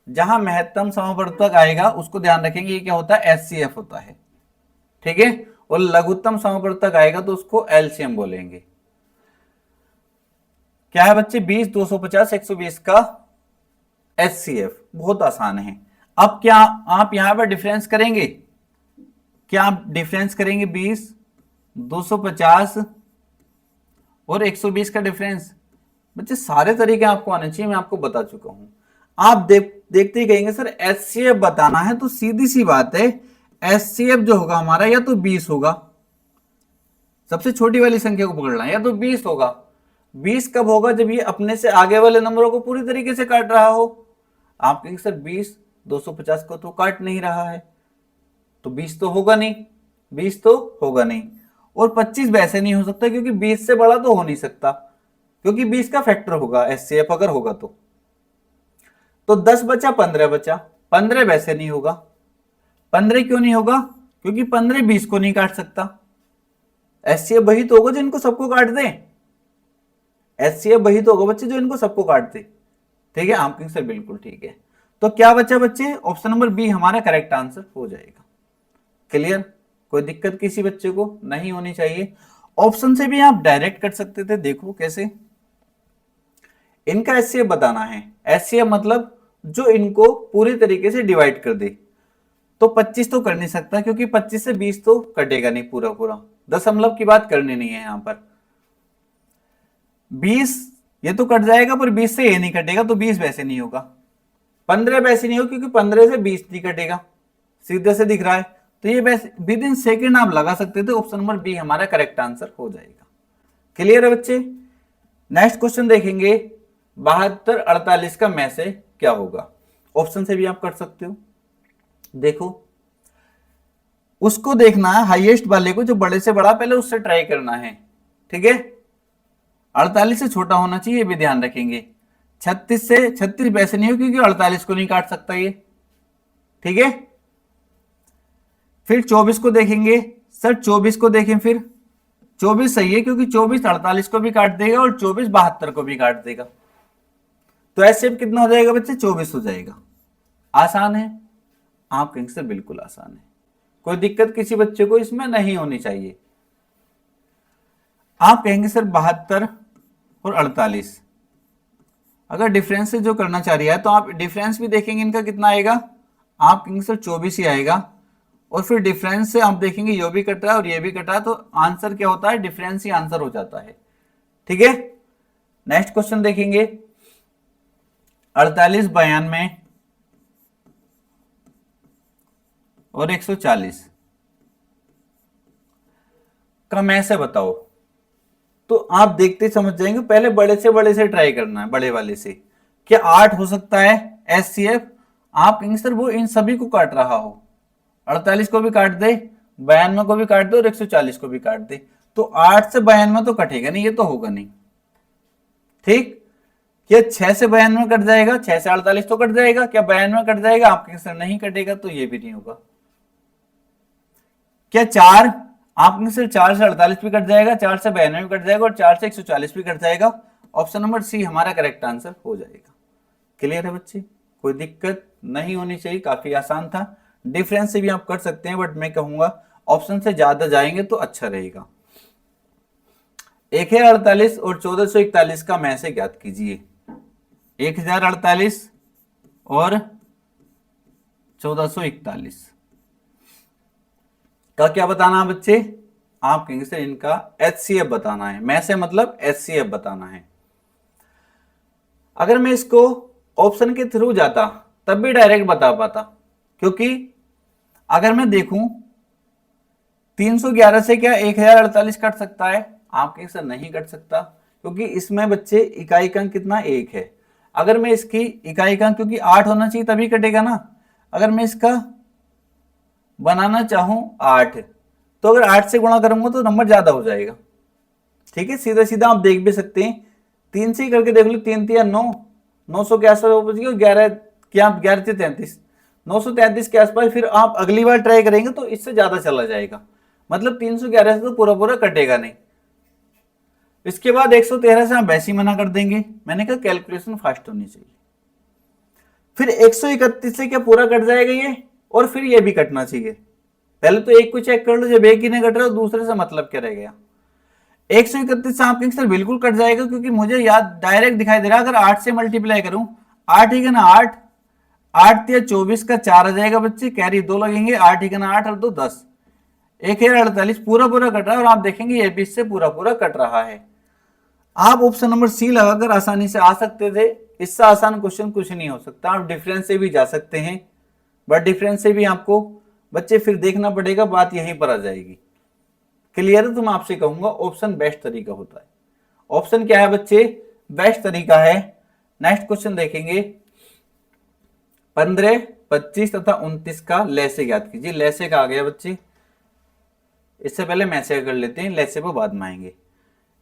Speaker 1: जहां महत्तम समपरिवर्तक आएगा उसको ध्यान रखेंगे, ये क्या होता है, एचसीएफ होता है। ठीक है, और लघुत्तम समपरिवर्तक आएगा तो उसको एलसीएम बोलेंगे। क्या है बच्चे, 20, 250, 120 का एचसीएफ। बहुत आसान है। अब क्या आप यहां पर डिफरेंस करेंगे, क्या आप डिफरेंस करेंगे 20, 250 और 120 का डिफरेंस। बच्चे सारे तरीके आपको आने चाहिए, मैं आपको बता चुका हूं। आप देखते ही कहेंगे सर एचसीएफ बताना है, तो सीधी सी बात है एचसीएफ जो होगा हमारा या तो 20 होगा, सबसे छोटी वाली संख्या को पकड़ना है, या तो 20 होगा। 20 कब होगा, जब ये अपने से आगे वाले नंबरों को पूरी तरीके से काट रहा हो। आप कहेंगे सर 20, 250 को तो काट नहीं रहा है, तो 20 तो होगा नहीं, 20 तो होगा नहीं। और 25 वैसे नहीं हो सकता क्योंकि 20 से बड़ा तो हो नहीं सकता, क्योंकि 20 का फैक्टर होगा एचसीएफ अगर होगा तो 10 बचा, 15 बचा। 15 वैसे नहीं होगा। 15 क्यों नहीं होगा, क्योंकि 15 20 को नहीं काट सकता। एचसीएफ वही तो होगा जो इनको सबको काट दे, एचसीएफ वही तो होगा बच्चे जो इनको सबको काट दे। ठीक है, आप सर बिल्कुल ठीक है। तो क्या बचा बच्चे, ऑप्शन नंबर बी हमारा करेक्ट आंसर हो जाएगा। क्लियर, कोई दिक्कत किसी बच्चे को नहीं होनी चाहिए। ऑप्शन से भी आप डायरेक्ट कर सकते थे, देखो कैसे। इनका एचसीएफ बताना है, एचसीएफ मतलब जो इनको पूरी तरीके से डिवाइड कर दे। तो 25 तो कर नहीं सकता क्योंकि 25 से 20 तो कटेगा नहीं पूरा पूरा, दशमलव की बात करनी नहीं है यहां पर। 20 ये तो कट जाएगा पर 20 से ये नहीं कटेगा, तो 20 वैसे नहीं होगा। 15 वैसे नहीं होगा क्योंकि 15 से 20 नहीं कटेगा, सीधे से दिख रहा है, तो ये बस विद इन सेकेंड आप लगा सकते थे, ऑप्शन नंबर बी हमारा करेक्ट आंसर हो जाएगा। क्लियर है बच्चे? नेक्स्ट क्वेश्चन देखेंगे, 72 48 का में से क्या होगा? ऑप्शन से भी आप कर सकते हो। देखो, उसको देखना है हाईएस्ट वाले को, जो बड़े से बड़ा, पहले उससे ट्राई करना है। ठीक है, 48 से छोटा होना चाहिए, ये भी ध्यान रखेंगे। 36 से 36 वैसे नहीं हो क्योंकि 48 को नहीं काट सकता ये। ठीक है, फिर 24 को देखेंगे। सर 24 को देखें, फिर 24 सही है क्योंकि 24 48 को भी काट देगा और 24 72 को भी काट देगा। तो ऐसे कितना हो जाएगा बच्चे? 24 हो जाएगा। आसान है? आप कहेंगे सर बिल्कुल आसान है, कोई दिक्कत किसी बच्चे को इसमें नहीं होनी चाहिए। आप कहेंगे सर 72 और 48, अगर डिफरेंस से जो करना चाह रही है तो आप डिफरेंस भी देखेंगे, इनका कितना आएगा? आप कहेंगे सर 24 ही आएगा, और फिर डिफरेंस से आप देखेंगे ये भी कट रहा है और ये भी कट रहा है, तो आंसर क्या होता है? डिफरेंस ही आंसर हो जाता है। ठीक है, नेक्स्ट क्वेश्चन देखेंगे, 48 92 और 140 का में से बताओ। तो आप देखते समझ जाएंगे, पहले बड़े से ट्राई करना है, बड़े वाले से। क्या 8 हो सकता है एचसीएफ? आप कहेंगे सर वो इन सभी को काट रहा हो, 48 को भी काट दे, 92 को भी काट दे और 140 को भी काट दे, तो 8 से 92 तो कटेगा नहीं, ये तो होगा नहीं। ठीक, क्या 6 से 92 कट जाएगा? 6 से 48 तो कट जाएगा, क्या 92 कट जाएगा? आप कहेंगे सर नहीं कटेगा, तो ये भी नहीं होगा। क्या 4? आपने सिर्फ 4 से 48 भी कट जाएगा, 4 से 92 भी कट जाएगा और 4 से 140 भी कट जाएगा। ऑप्शन नंबर सी हमारा करेक्ट आंसर हो जाएगा। क्लियर है बच्चे? कोई दिक्कत नहीं होनी चाहिए, काफी आसान था। डिफरेंस से भी आप कर सकते हैं, बट मैं कहूंगा ऑप्शन से ज्यादा जाएंगे तो अच्छा रहेगा। 1048 और 1441 का में से ज्ञात कीजिए। 1048 और 1441 का क्या बताना है बच्चे? आप कहेंगे सर इनका एचसीएफ बताना है, में से मतलब एचसीएफ बताना है। अगर मैं इसको ऑप्शन के थ्रू जाता तब भी डायरेक्ट बता पाता, क्योंकि अगर मैं देखूं 311 से क्या 1048 कट सकता है? आप कहेंगे सर नहीं कट सकता, क्योंकि इसमें बच्चे इकाई का अंक कितना? 1 है। अगर मैं इसकी इकाई का अंक, क्योंकि 8 होना चाहिए तभी कटेगा ना, अगर मैं इसका बनाना चाहूं 8, तो अगर 8 से गुणा करूंगा तो नंबर ज्यादा हो जाएगा। ठीक है, सीधा सीधा आप देख भी सकते हैं, 3 से ही करके देख लो, 3 3 9, 900 के आसपास बच गया, 11 क्या 11 से 33, 933 के आसपास। फिर आप अगली बार ट्राई करेंगे तो इससे ज्यादा चला जाएगा, मतलब 311 से तो पूरा पूरा कटेगा नहीं। इसके बाद 113 से आप वैसे ही मना कर देंगे, मैंने कहा कैलकुलेशन फास्ट होनी चाहिए। फिर 131 से क्या पूरा कट जाएगा ये, और फिर ये भी कटना चाहिए। पहले तो एक को चेक कर लो, जब एक ही नहीं कट रहा दूसरे से मतलब क्या रह गया? 131 से आप कहेंगे सर बिल्कुल कट जाएगा, क्योंकि मुझे याद डायरेक्ट दिखाई दे रहा है, अगर 8 से मल्टीप्लाई करूं, 8 ही का ना 8, 8 या 24 का 4 आ जाएगा बच्चे, कैरी 2 लगेंगे, 8 ही का ना 8 और 2 10, 1048 पूरा पूरा कट रहा है, और आप देखेंगे ये भी इससे पूरा पूरा कट रहा है। आप ऑप्शन नंबर सी लगाकर आसानी से आ सकते थे, इससे आसान क्वेश्चन कुछ नहीं हो सकता। आप डिफरेंस से भी जा सकते हैं, बट डिफरेंस से भी आपको बच्चे फिर देखना पड़ेगा, बात यहीं पर आ जाएगी। क्लियर है? तो मैं आपसे कहूंगा ऑप्शन बेस्ट तरीका होता है। ऑप्शन क्या है बच्चे? बेस्ट तरीका है। नेक्स्ट क्वेश्चन देखेंगे, 15 25 तथा 29 का लैसे ज्ञात कीजिए। लैसे का आ गया बच्चे, इससे पहले मैसे कर लेते हैं, लैसे पर बाद में आएंगे।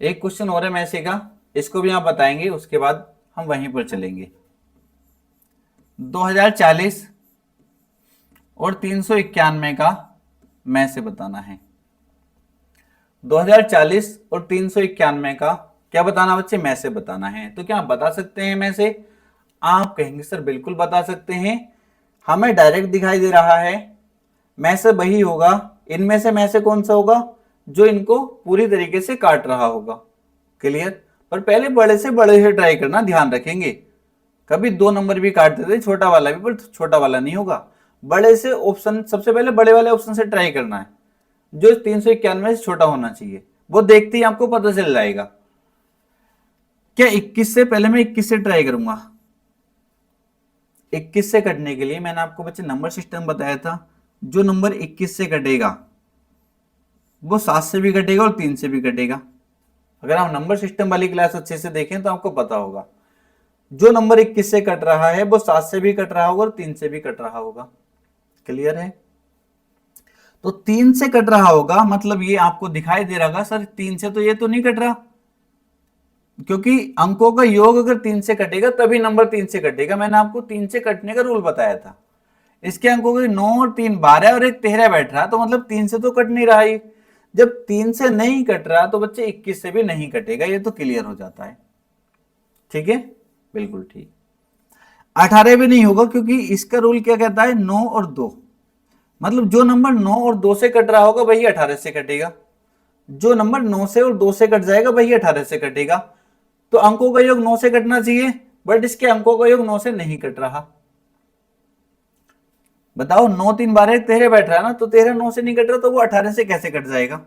Speaker 1: एक क्वेश्चन और है मैसे का, इसको भी आप बताएंगे, उसके बाद हम वहीं पर चलेंगे। 2040 और 391 का में से बताना है। 2040 और 391 का क्या बताना बच्चे? में से बताना है। तो क्या आप बता सकते हैं में से? आप कहेंगे सर बिल्कुल बता सकते हैं, हमें डायरेक्ट दिखाई दे रहा है, में से वही होगा, इनमें से में से कौन सा होगा? जो इनको पूरी तरीके से काट रहा होगा। क्लियर? पर पहले बड़े से ट्राई करना, ध्यान रखेंगे, कभी 2 नंबर भी काट देते, छोटा वाला भी, पर छोटा वाला नहीं होगा। बड़े से ऑप्शन, सबसे पहले बड़े वाले ऑप्शन से ट्राई करना है, जो 391 से छोटा होना चाहिए, वो देखते ही आपको पता चल जाएगा। क्या 21 से? पहले मैं 21 से ट्राई करूंगा। 21 से कटने के लिए मैंने आपको बच्चे नंबर सिस्टम बताया था, जो नंबर 21 से कटेगा वो 7 से भी कटेगा और 3 से भी कटेगा। अगर आप नंबर सिस्टम वाली क्लास अच्छे से देखें तो आपको पता होगा जो नंबर 21 से कट रहा है वो 7 से भी कट रहा होगा और 3 से भी कट रहा होगा। क्लियर है? तो 3 से कट रहा होगा मतलब ये आपको दिखाई दे रहा होगा सर 3 से तो ये तो नहीं कट रहा, क्योंकि अंकों का योग अगर 3 से कटेगा तभी नंबर 3 से कटेगा। मैंने आपको 3 से कटने का रूल बताया था। इसके अंकों के 9 और 3 12 और एक 13 बैठ रहा, तो मतलब 3 से तो कट नहीं रहा है। जब 3 से नहीं कट रहा तो बच्चे 21 से भी नहीं कटेगा, ये तो क्लियर हो जाता है। ठीक है, बिल्कुल ठीक। 18 भी नहीं होगा क्योंकि इसका रूल क्या कहता है 9 और 2, मतलब जो नंबर 9 और 2 से कट रहा होगा वही 18 से कटेगा। जो नंबर 9 से और 2 से कट जाएगा वही 18 से कटेगा। तो अंकों का योग 9 से कटना चाहिए, बट इसके अंकों का योग 9 से नहीं कट रहा। बताओ 9 3 12 13 बैठ रहा है ना, तो 13 9 से नहीं कट रहा तो वो 18 से कैसे कट जाएगा?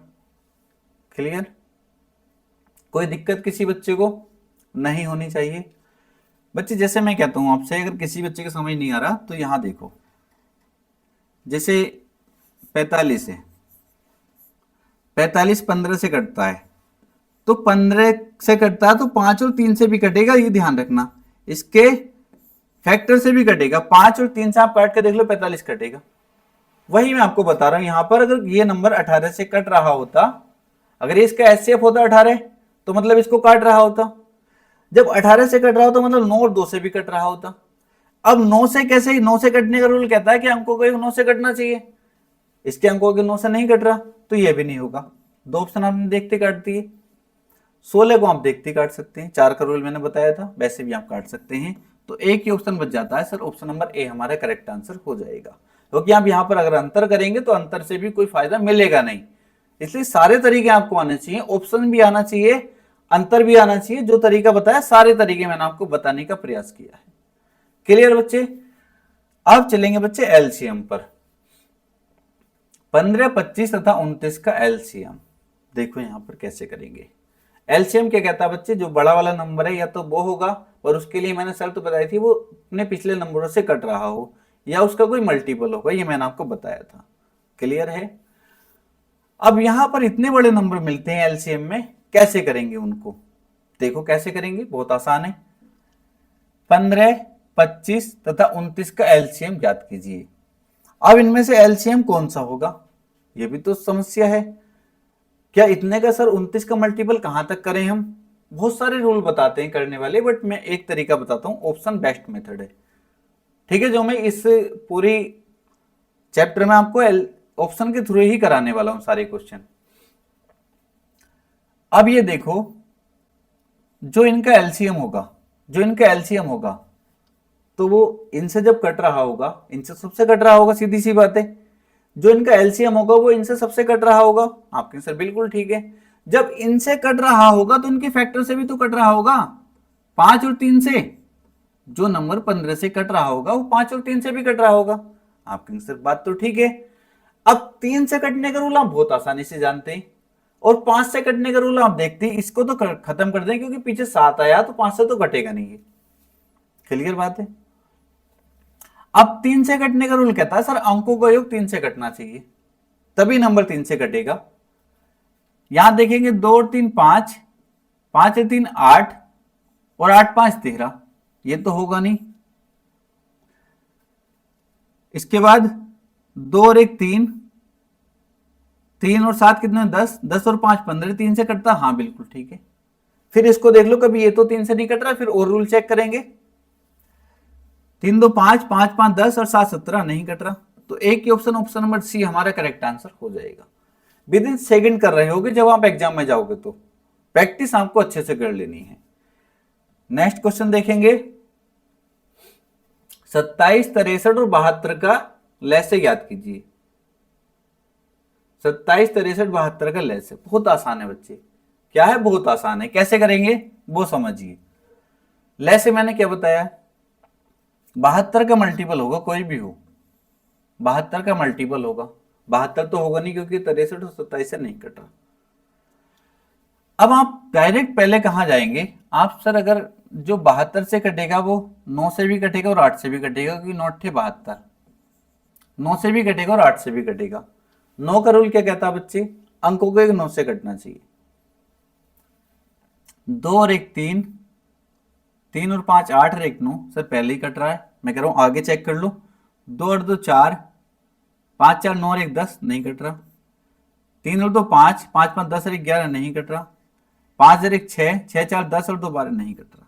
Speaker 1: क्लियर? कोई दिक्कत किसी बच्चे को नहीं होनी चाहिए। बच्चे जैसे मैं कहता हूं आपसे, अगर किसी बच्चे को समझ नहीं आ रहा तो यहां देखो, जैसे 45 है, 45 15 से कटता है, तो 15 से कटता है तो 5 और 3 से भी कटेगा, ये ध्यान रखना। इसके फैक्टर से भी कटेगा, 5 और 3 से आप काट के देख लो 45 कटेगा। वही मैं आपको बता रहा हूं, यहां पर अगर ये नंबर 18 से कट रहा होता, अगर इसका एचसीएफ होता 18 तो मतलब इसको काट रहा होता। जब 18 से कट रहा होता मतलब 9 और 2 से भी कट रहा होता। अब 9 से कैसे, 9 से कटने का रूल कहता है कि अंकों का 9 से कटना चाहिए, इसके अंकों के 9 से नहीं कट रहा तो ये भी नहीं होगा। दो ऑप्शन आपने देखते काट दिए। 16 को आप देखते काट सकते हैं, 4 का रूल मैंने बताया था, वैसे भी आप काट सकते हैं। तो एक ही ऑप्शन बच जाता है सर, ऑप्शन नंबर ए हमारा करेक्ट आंसर हो जाएगा। क्योंकि आप यहां पर अगर अंतर करेंगे तो अंतर से भी कोई फायदा मिलेगा नहीं, इसलिए सारे तरीके आपको आने चाहिए, ऑप्शन भी आना चाहिए, अंतर भी आना चाहिए। जो तरीका बताया सारे तरीके मैंने आपको बताने का प्रयास किया है। क्लियर बच्चे? अब चलेंगे बच्चे एलसीएम पर। 15 25 तथा 29 का एलसीएम देखो यहां पर कैसे करेंगे। एलसीएम क्या कहता है बच्चे, जो बड़ा वाला नंबर है या तो वो होगा, और उसके लिए मैंने शर्त बताई थी वो अपने पिछले नंबरों से कट रहा हो, या उसका कोई मल्टीपल होगा, ये मैंने आपको बताया था। क्लियर है? अब यहां पर इतने बड़े नंबर मिलते हैं एलसीएम में, कैसे करेंगे उनको? देखो कैसे करेंगे, बहुत आसान है। 15 25 तथा 29 का एलसीएम ज्ञात कीजिए। अब इनमें से एलसीएम कौन सा होगा, ये भी तो समस्या है। क्या इतने का सर 29 का मल्टीपल कहां तक करें हम? बहुत सारे रूल बताते हैं करने वाले, बट मैं एक तरीका बताता हूं, ऑप्शन बेस्ट मेथड है। ठीक है, जो मैं इस पूरी चैप्टर में आपको ऑप्शन के थ्रू ही कराने वाला हूं सारे क्वेश्चन। अब ये देखो, जो इनका एलसीएम होगा, जो इनका एलसीएम होगा तो वो इनसे जब कट रहा होगा, इनसे सबसे कट रहा होगा, सीधी सी बात है। जो इनका एलसीएम होगा वो इनसे सबसे कट रहा होगा। आपके सर बिल्कुल ठीक है। जब इनसे कट रहा होगा तो इनके फैक्टर से भी तो कट रहा होगा, 5 और 3 से। जो नंबर 15 से कट रहा होगा वो 5 और 3 से भी कट रहा होगा। आपकी सर बात तो ठीक है। अब 3 से कटने का रूल आप बहुत आसानी से जानते हैं, और 5 से कटने का रूल आप देखते हैं, इसको तो खत्म कर दें क्योंकि पीछे 7 आया तो 5 से तो कटेगा नहीं है। क्लियर बात है? अब 3 से कटने का रूल कहता है सर अंकों का योग 3 से कटना चाहिए, तभी नंबर 3 से कटेगा। यहां देखेंगे 2 और 3 5, 5 और 3 8, और 8 5 13, ये तो होगा नहीं। इसके बाद 2 और 1 3, 3 और 7 कितने 10, 10 और 5 15, 3 से कटता, हाँ बिल्कुल ठीक है। फिर इसको देख लो, कभी ये तो 3 से नहीं कट रहा, फिर और रूल चेक करेंगे। 3 2 5, 5 5 10 और 7 17, नहीं कट रहा, तो एक ही ऑप्शन, ऑप्शन नंबर सी हमारा करेक्ट आंसर हो जाएगा। विद इन सेकेंड कर रहे होगे जब आप एग्जाम में जाओगे, तो प्रैक्टिस आपको अच्छे से कर लेनी है। नेक्स्ट क्वेश्चन देखेंगे, 27 63 और 72 का लैसे याद कीजिए। 27 63 72 का लैसे बहुत आसान है बच्चे। क्या है? बहुत आसान है। कैसे करेंगे वो समझिए। लैसे मैंने क्या बताया, 72 का मल्टीपल होगा, कोई भी हो 72 का मल्टीपल होगा। 72 तो होगा नहीं क्योंकि 63 और 27 से नहीं कट रहा। अब आप डायरेक्ट पहले कहां जाएंगे आप, सर अगर जो 72 से कटेगा वो 9 से भी कटेगा और 8 से भी कटेगा, क्योंकि 9 थे 72। 9 से भी कटेगा और 8 से भी कटेगा। 9 का रूल क्या कहता है बच्चे, अंकों को एक 9 से कटना चाहिए। 2 और 1 3, 3 और 5 8 और 1 9, सर पहले ही कट रहा है, मैं कह रहा हूं आगे चेक कर लो। 2 और 2 4, 5 4 9 और 1 10, नहीं कट रहा। 3 और 2 5, 5 5 10 और 1 11, नहीं कट रहा। 5 और 1 6, 6 4 10 और 2 12, नहीं कट रहा।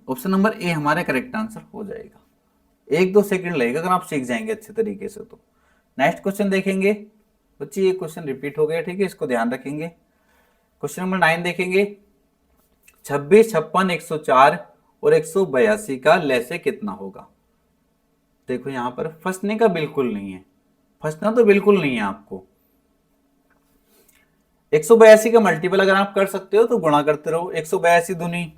Speaker 1: ऑप्शन नंबर ए हमारा करेक्ट आंसर हो जाएगा। 1-2 सेकंड लगेगा अगर आप सीख जाएंगे अच्छे तरीके से तो। नेक्स्ट क्वेश्चन देखेंगे बच्चे, ये क्वेश्चन रिपीट हो गया, ठीक है, इसको ध्यान रखेंगे। क्वेश्चन नंबर 9 देखेंगे, 26 56 104 और 182 का लैसे कितना होगा। देखो यहां पर फंसने का बिल्कुल नहीं है, फंसना तो बिल्कुल नहीं है आपको। 182 का मल्टीपल अगर आप कर सकते हो तो गुणा करते रहो। 182 दूनी,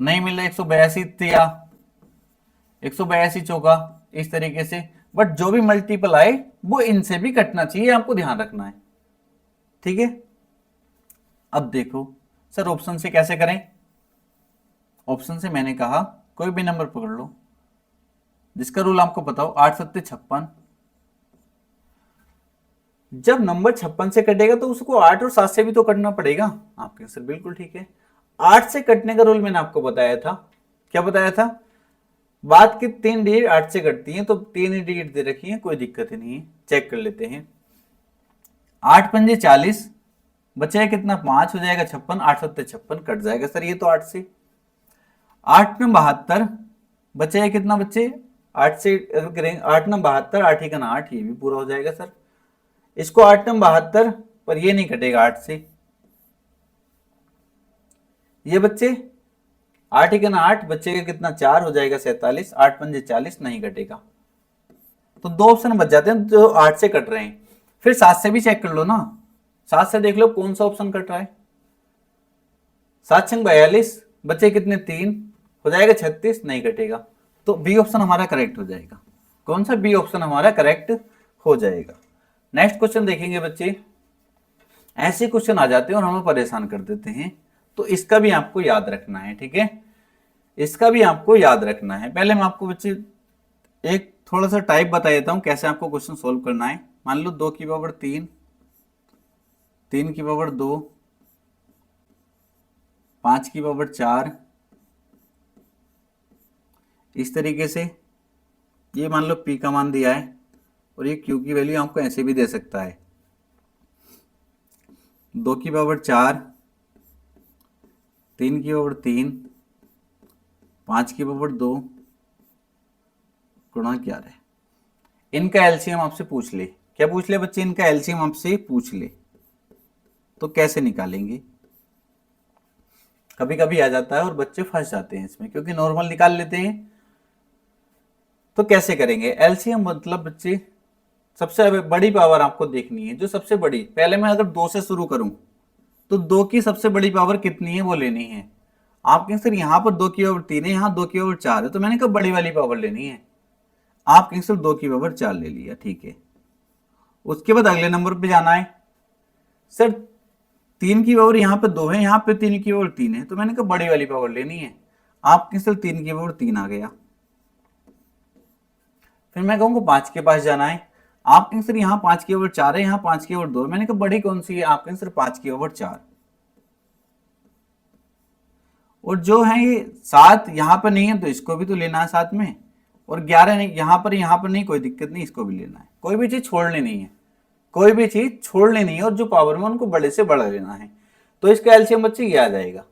Speaker 1: नहीं मिल रहा 182 तिया, 182 चौका, इस तरीके से। बट जो भी मल्टीपल आए वो इनसे भी कटना चाहिए, आपको ध्यान रखना है, ठीक है। अब देखो सर ऑप्शन से कैसे करें। ऑप्शन से मैंने कहा कोई भी नंबर पकड़ लो जिसका रूल आपको पता हो। 8 7 56, जब नंबर 56 से कटेगा तो उसको 8 और 7 से भी तो कटना पड़ेगा। आपके आंसर बिल्कुल ठीक है। 8 से कटने का रूल मैंने आपको बताया था, क्या बताया था, बात की 3 डिजिट 8 से कटती हैं, तो 3 ही डिजिट दे रखी है, कोई दिक्कत ही नहीं है, चेक कर लेते हैं। 8 पंजे 40, बचेगा कितना, 5 हो जाएगा 56, 8 7 56, कट जाएगा सर ये तो 8 से। 8 9 72, बचेगा कितना बच्चे, 8 से करेंगे, 8 9 72, 8 ही का 8, ये भी पूरा हो जाएगा सर। इसको 8 9 72, पर ये नहीं कटेगा 8 से। ये बच्चे 8 ही का 8, बचेगा कितना, 4 हो जाएगा 47, 8 पंजे 40, नहीं कटेगा। तो 2 ऑप्शन बच जाते हैं जो 8 से कट रहे हैं। फिर 7 से भी चेक कर लो ना, 7 से देख लो कौन सा ऑप्शन कट रहा है। 7 6 42, बचे कितने 3, हो जाएगा 36, नहीं कटेगा। तो बी ऑप्शन हमारा करेक्ट हो जाएगा। कौन सा, बी ऑप्शन हमारा करेक्ट हो जाएगा। नेक्स्ट क्वेश्चन देखेंगे बच्चे, ऐसे क्वेश्चन आ जाते हैं और हमें परेशान कर देते हैं, तो इसका भी आपको याद रखना है, ठीक है, इसका भी आपको याद रखना है। पहले मैं आपको बच्चे एक थोड़ा सा टाइप बता देता हूं कैसे आपको क्वेश्चन सोल्व करना है। मान लो 2 की पावर 3, 3 की पावर 2, 5 की पावर 4, इस तरीके से। ये मान लो p का मान दिया है और ये q की वैल्यू आपको ऐसे भी दे सकता है। 2 की पावर 4, 3 की पावर 3, 5 की पावर 2 गुणा 11। इनका एलसीएम आपसे पूछ ले, क्या पूछ ले बच्चे, इनका एलसीएम आपसे पूछ ले, तो कैसे निकालेंगे। कभी कभी आ जाता है और बच्चे फंस जाते हैं इसमें, क्योंकि नॉर्मल निकाल लेते हैं। तो कैसे करेंगे एलसीएम, मतलब बच्चे सबसे बड़ी पावर आपको देखनी है, जो सबसे बड़ी, पहले मैं अगर 2 से शुरू करूं तो 2 की सबसे बड़ी पावर कितनी है वो लेनी है। आपके सर यहाँ पर 2 की पावर 3 है, यहाँ 2 की पावर 4 है, तो मैंने कहा बड़ी वाली पावर लेनी है। आपके सर 2 की पावर 4 ले लिया, ठीक है। उसके बाद अगले नंबर पे जाना है। सर 3 की पावर यहाँ पे 2 है, यहाँ पे 3 की पावर 3 है, तो मैंने कहा बड़ी वाली पावर लेनी है। आपके सर 3 की पावर 3 आ गया। फिर मैं कहूंगा 5 के पास जाना है। आपके आंसर यहाँ 5 की ओवर 4 है, यहाँ 5 की ओवर 2 है, मैंने कहा बड़ी कौन सी है, आपके आंसर 5 की ओवर 4। और जो है ये 7 यहाँ पर नहीं है तो इसको भी तो लेना है साथ में, और 11 नहीं, यहाँ पर नहीं, कोई दिक्कत नहीं, इसको भी लेना है। कोई भी चीज छोड़नी नहीं है, कोई भी चीज छोड़नी नहीं है, और जो पावर में उनको बड़े से बड़ा लेना है। तो इसका एलसीएम बच्चे ये आ जाएगा।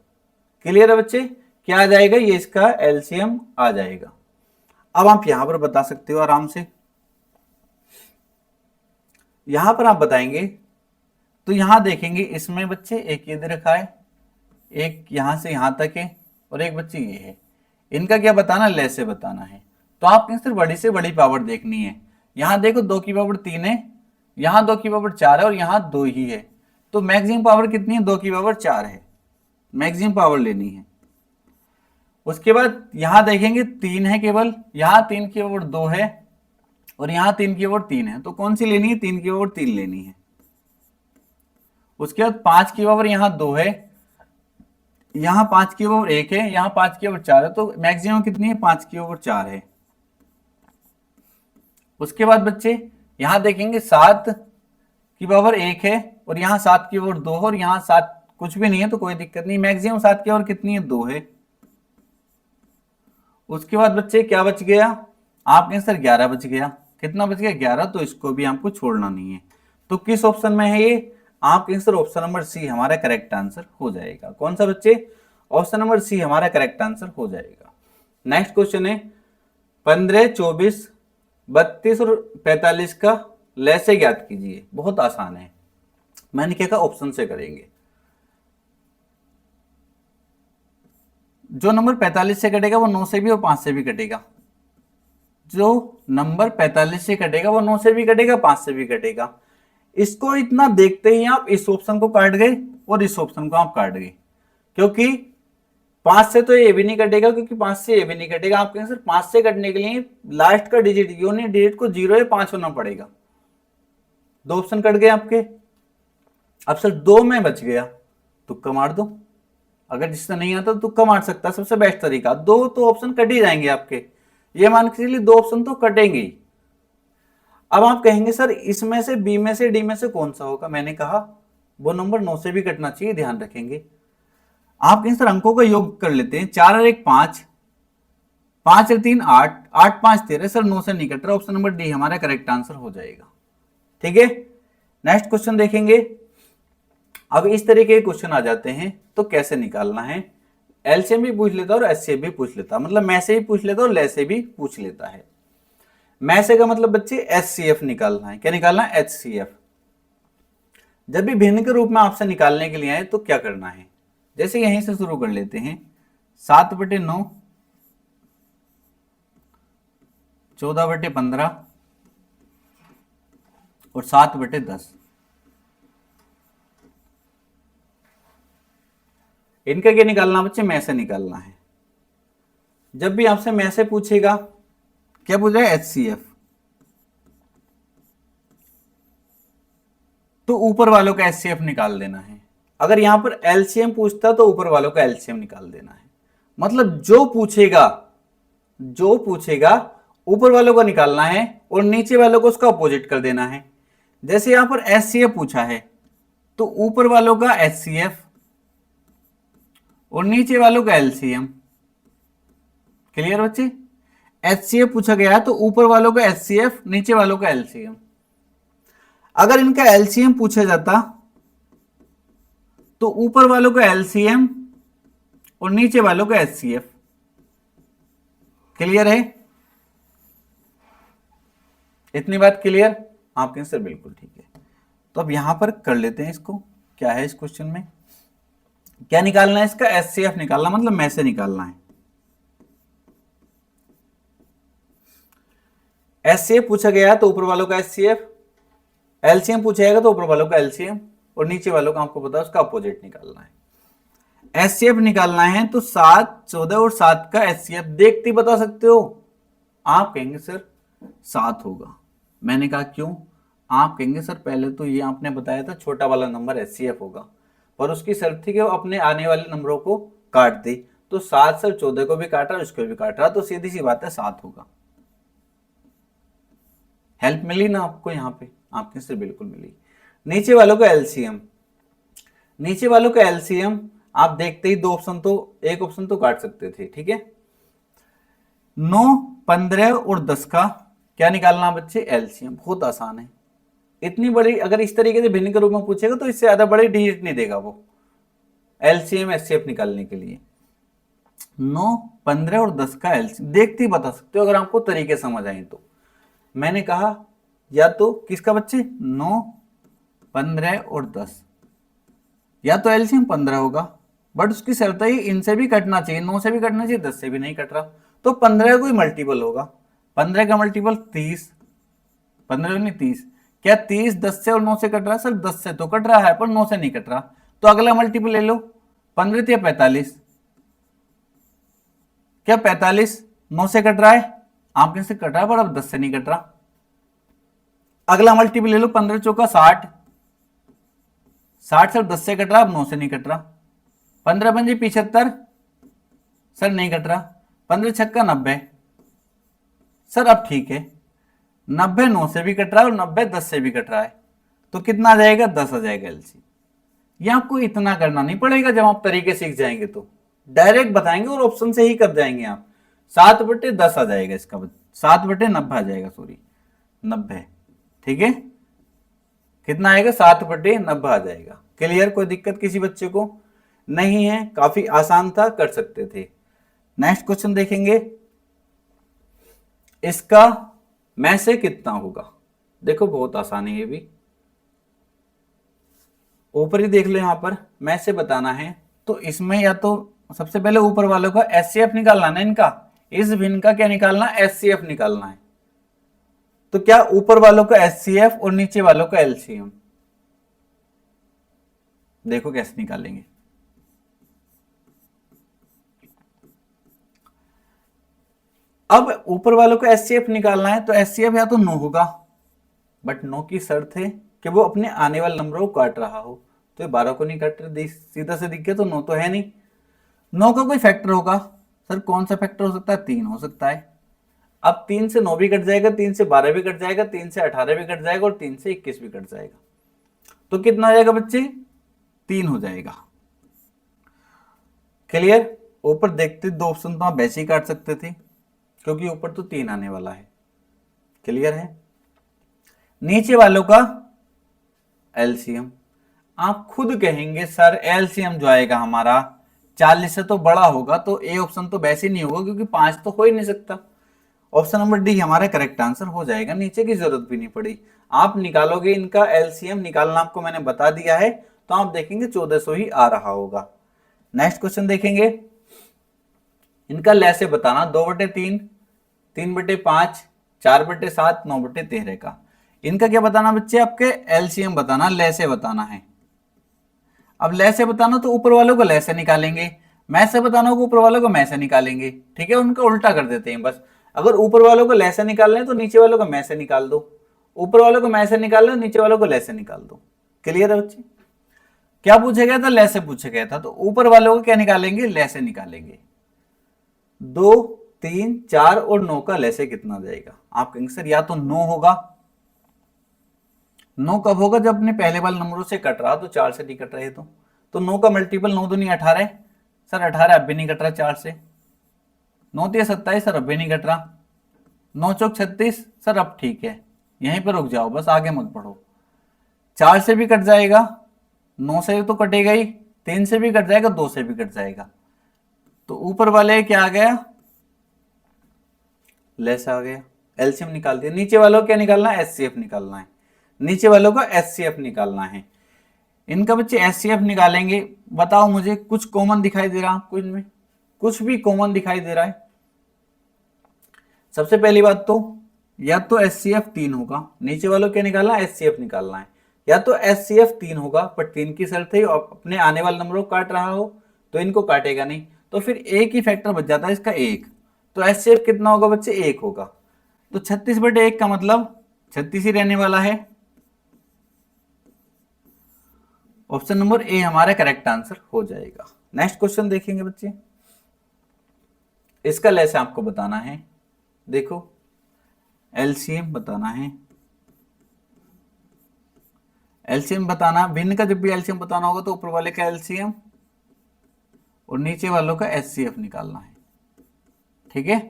Speaker 1: क्लियर है बच्चे, क्या आ जाएगा, ये इसका एलसीएम आ जाएगा। अब आप यहां पर बता सकते हो आराम से, यहां पर आप बताएंगे तो यहां देखेंगे इसमें बच्चे एक ये दे रखा है, एक यहां से यहां तक है, और एक बच्चे ये है। इनका क्या बताना, ले से बताना है। तो आपने सिर्फ बड़ी से बड़ी पावर देखनी है। यहां देखो 2 की पावर 3 है, यहां 2 की पावर 4 है, और यहां 2 ही है, तो मैक्सिमम पावर कितनी है, 2 की पावर 4 है, मैक्सिमम पावर लेनी है। उसके बाद यहां देखेंगे 3 है केवल, यहां 3 की पावर 2 है, और यहां 3 की पावर 3 है, तो कौन सी लेनी है, 3 की पावर 3 लेनी है। उसके बाद 5 की पावर यहां 2 है, यहां 5 की पावर 1 है, यहां 5 की पावर 4 है, तो मैक्सिमम कितनी है, 5 की पावर 4 है। उसके बाद बच्चे यहां देखेंगे 7 की पावर 1 है और यहाँ 7 की पावर 2 है और यहाँ 7 कुछ भी नहीं है तो कोई दिक्कत नहीं, मैक्सिमम 7 की पावर कितनी है 2 है। उसके बाद बच्चे क्या बच गया, आपके आंसर 11 बच गया। कितना बच गया 11, तो इसको भी आपको छोड़ना नहीं है। तो किस ऑप्शन में है ये, आपके आंसर ऑप्शन नंबर सी हमारा करेक्ट आंसर हो जाएगा। कौन सा बच्चे, ऑप्शन नंबर सी हमारा करेक्ट आंसर हो जाएगा। नेक्स्ट क्वेश्चन है 15, 24, 32 और 45 का लैसे ज्ञात कीजिए। बहुत आसान है, मैंने क्या कहा ऑप्शन से करेंगे। जो नंबर 45 से कटेगा वो 9 से भी और 5 से भी कटेगा। जो नंबर 45 से कटेगा वो 9 से भी कटेगा, 5 से भी कटेगा। इसको इतना देखते ही आप इस ऑप्शन को काट गए और इस ऑप्शन को आप काट गए, क्योंकि 5 से तो ये भी नहीं कटेगा, क्योंकि 5 से ये भी नहीं कटेगा। आपके आंसर 5 से कटने के लिए लास्ट का डिजिट यूनिट डिजिट को 0 या 5 होना पड़ेगा। 2 ऑप्शन कट गए आपके। अब सर 2 में बच गया, तुक्का मार दो। अगर जिससे नहीं आता तो तुक्का मार सकता, सबसे बेस्ट तरीका। 2 तो ऑप्शन कट ही जाएंगे आपके, ये मान के चलिए 2 ऑप्शन तो कटेंगे ही। अब आप कहेंगे सर इसमें से बी में से डी में से कौन सा होगा, मैंने कहा वो नंबर 9 से भी कटना चाहिए, ध्यान रखेंगे। आप सर अंकों का योग कर लेते हैं, 4 और 1 5, 5 और 3 8, 8 5 13, सर 9 से नहीं कट रहा, ऑप्शन नंबर डी हमारा करेक्ट आंसर हो जाएगा। ठीक है, नेक्स्ट क्वेश्चन देखेंगे। अब इस तरीके के क्वेश्चन आ जाते हैं तो कैसे निकालना है, एलसीएम भी पूछ लेता है और एचसीएफ भी पूछ लेता है, मतलब मैं से भी पूछ लेता है और ले से भी पूछ लेता है। मैं से का मतलब बच्चे एचसीएफ निकालना है। क्या निकालना है, एचसीएफ। जब भी भिन्न के रूप में आपसे निकालने के लिए आए तो क्या करना है, जैसे यहीं से शुरू कर लेते हैं। 7/9, 14/15 और 7/10, इनका क्या निकालना बच्चे, में से निकालना है। जब भी आपसे में से पूछेगा, क्या पूछ रहा है, एचसीएफ, तो ऊपर वालों का एचसीएफ निकाल देना है। अगर यहां पर एलसीएम पूछता तो ऊपर वालों का एलसीएम निकाल देना है। मतलब जो पूछेगा ऊपर वालों का निकालना है और नीचे वालों को उसका अपोजिट कर देना है। जैसे यहां पर एचसीएफ पूछा है तो ऊपर वालों का एचसीएफ और नीचे वालों का एलसीएम। क्लियर बच्चे, एचसीएफ पूछा गया तो ऊपर वालों का एचसीएफ, नीचे वालों का एलसीएम। अगर इनका एलसीएम पूछा जाता तो ऊपर वालों का एलसीएम और नीचे वालों का एचसीएफ। क्लियर है, इतनी बात क्लियर आपके आंसर, बिल्कुल ठीक है। तो अब यहां पर कर लेते हैं इसको, क्या है इस क्वेश्चन में, क्या निकालना है इसका, एचसीएफ निकालना, मतलब में से निकालना है। एचसीएफ पूछा गया तो ऊपर वालों का एचसीएफ, एलसीएम पूछा जाएगा तो ऊपर वालों का एलसीएम और नीचे वालों का आपको पता है उसका अपोजिट निकालना है। एचसीएफ निकालना है तो 7, 14 और 7 का एचसीएफ देखते ही बता सकते हो। आप कहेंगे सर 7 होगा, मैंने कहा क्यों, आप कहेंगे सर पहले तो ये आपने बताया था छोटा वाला नंबर एचसीएफ होगा, पर उसकी शर्त थी कि वो अपने आने वाले नंबरों को काट दे। तो 7 सर 14 को भी काट रहा, उसको भी काट रहा, तो सीधी सी बात है 7 होगा। हेल्प मिली ना आपको, यहाँ पे आपके से बिल्कुल मिली। नीचे वालों का एलसीएम, नीचे वालों का एलसीएम आप देखते ही 2 ऑप्शन तो, एक ऑप्शन तो काट सकते थे। ठीक है, 9, 15 और 10 का क्या निकालना बच्चे, एलसीएम। बहुत आसान है, इतनी बड़ी, अगर इस तरीके से भिन्न के रूप में पूछेगा तो इससे ज्यादा बड़ी डिजिट नहीं देगा वो एलसीएम एचसीएफ निकालने के लिए। 9, 15 और 10 का एलसीएम देखते ही बता सकते हो अगर आपको तरीके समझ आए तो। मैंने कहा या तो किसका बच्चे, 9, 15 और 10, या तो एलसीएम 15 होगा, बट उसकी शर्त है इनसे भी कटना चाहिए, 9 से भी कटना चाहिए, 10 से भी नहीं कट रहा, तो 15 का कोई मल्टीपल होगा। 15 का मल्टीपल 30, 15 नहीं 30, क्या 30 10 से और 9 से कट रहा है, सर 10 से तो कट रहा है पर 9 से नहीं कट रहा, तो अगला मल्टीपल ले लो, 15 या 45, क्या 45 9 से कट रहा है, आपके से कट रहा है पर अब 10 से नहीं कट रहा। अगला मल्टीपल ले लो, 15 चौका 60, 60 सर 10 से कट रहा, अब 9 से नहीं कट रहा। 15 पंजे 75, सर नहीं कट रहा। 15 छक्का 90, सर अब ठीक है। 90 9 से भी कट रहा है और 90 10 से भी कट रहा है, तो कितना आ जाएगा 10 आ जाएगा एलसी। ये आपको इतना करना नहीं पड़ेगा, जब आप तरीके सीख जाएंगे तो डायरेक्ट बताएंगे और ऑप्शन से ही कर जाएंगे आप। 7/10 आ जाएगा इसका, 7/90 आ जाएगा, सॉरी 90, ठीक है। कितना आएगा 7/90 आ जाएगा। क्लियर, कोई दिक्कत किसी बच्चे को नहीं है, काफी आसान था, कर सकते थे। नेक्स्ट क्वेश्चन देखेंगे, इसका में से कितना होगा। देखो बहुत आसान है ये भी, ऊपर ही देख लो, यहां पर में से बताना है तो इसमें या तो सबसे पहले ऊपर वालों का एचसीएफ निकालना है, इनका इस भिन्न का क्या निकालना है, एचसीएफ निकालना है। तो क्या ऊपर वालों का एचसीएफ और नीचे वालों का एलसीएम, देखो कैसे निकालेंगे। अब ऊपर वालों को एचसीएफ निकालना है तो एचसीएफ या तो 9 होगा, बट 9 की शर्त है कि वो अपने आने वाले नंबरों को काट रहा हो, तो ये 12 को नहीं काट रहे, सीधा से दिख गया, तो 9 तो है नहीं। 9 का कोई फैक्टर होगा, सर कौन सा फैक्टर हो सकता है, 3 हो सकता है। अब 3 से 9 भी कट जाएगा, 3 से 12 भी कट जाएगा, 3 से 18 भी कट जाएगा और 3 से 21 भी कट जाएगा, तो कितना हो जाएगा बच्चे, 3 हो जाएगा। क्लियर, ऊपर देखते 2 ऑप्शन तो आप वैसे ही काट सकते थे क्योंकि ऊपर तो 3 आने वाला है। क्लियर है। नीचे वालों का एलसीएम, आप खुद कहेंगे सर एलसीएम जो आएगा हमारा 40 से तो बड़ा होगा, तो ए ऑप्शन तो वैसे नहीं होगा क्योंकि 5 तो हो ही नहीं सकता। ऑप्शन नंबर डी हमारा करेक्ट आंसर हो जाएगा, नीचे की जरूरत भी नहीं पड़ी। आप निकालोगे, इनका एलसीएम निकालना आपको मैंने बता दिया है, तो आप देखेंगे 1400 ही आ रहा होगा। नेक्स्ट क्वेश्चन देखेंगे, इनका लैसे बताना 2/3, 3/5, 4/7, 9/13 का। इनका क्या बताना बच्चे, आपके एलसीएम बताना, लैसे बताना है। अब लैसे बताना तो ऊपर वालों को लैसे निकालेंगे, मैं से बताना होगा ऊपर वालों को मैं से निकालेंगे, ठीक है, उनका उल्टा कर देते हैं बस। अगर ऊपर वालों को लैसे निकालना है तो नीचे वालों को मैं से निकाल दो, ऊपर वालों को मैं से निकाल लो, नीचे वालों को लैसे निकाल दो। क्लियर है बच्चे। क्या पूछा गया था, लैसे पूछा गया था, तो ऊपर वालों को क्या निकालेंगे, लैसे निकालेंगे। 2, 3, 4 और 9 का लैसे कितना जाएगा, आप कहेंगे सर या तो 9 होगा। 9 कब होगा, जब अपने पहले वाले नंबरों से कट रहा, तो 4 से नहीं कट रहे तो 9 का मल्टीपल 9 दूनी 18 है, सर 18 अब भी नहीं कट रहा 4 से। 9 3 27, सर अब भी नहीं कट रहा। 9 चौक 36, सर अब ठीक है, यहीं पर रुक जाओ बस, आगे मत बढ़ो। 4 से भी कट जाएगा, 9 से तो कटेगा ही, 3 से भी कट जाएगा, 2 से भी कट जाएगा, तो ऊपर वाले क्या आ गया, लेस आ गया। एलसीएम निकाल दिया। नीचे वालों को क्या निकालना है, एचसीएफ निकालना है, नीचे वालों का एचसीएफ निकालना है। इनका बच्चे एचसीएफ निकालेंगे, बताओ मुझे कुछ कॉमन दिखाई दे रहा, कुछ में कुछ भी कॉमन दिखाई दे रहा है। सबसे पहली बात तो या तो एचसीएफ 3 होगा, नीचे वालों क्या निकालना है, एचसीएफ निकालना है, या तो एचसीएफ 3 होगा, पर 3 की शर्त है अपने आने वाले नंबरों को काट रहा हो, तो इनको काटेगा नहीं, तो फिर एक ही फैक्टर बच जाता है इसका, 1। तो एचसीएफ कितना होगा बच्चे, 1 होगा। तो 36/1 का मतलब 36 ही रहने वाला है। ऑप्शन नंबर ए हमारा करेक्ट आंसर हो जाएगा। नेक्स्ट क्वेश्चन देखेंगे बच्चे, इसका लैसे आपको बताना है। देखो एलसीएम बताना है, एलसीएम बताना, भिन्न का जब भी एलसीएम बताना होगा तो ऊपर वाले का एलसीएम और नीचे वालों का एचसीएफ निकालना है, ठीक है।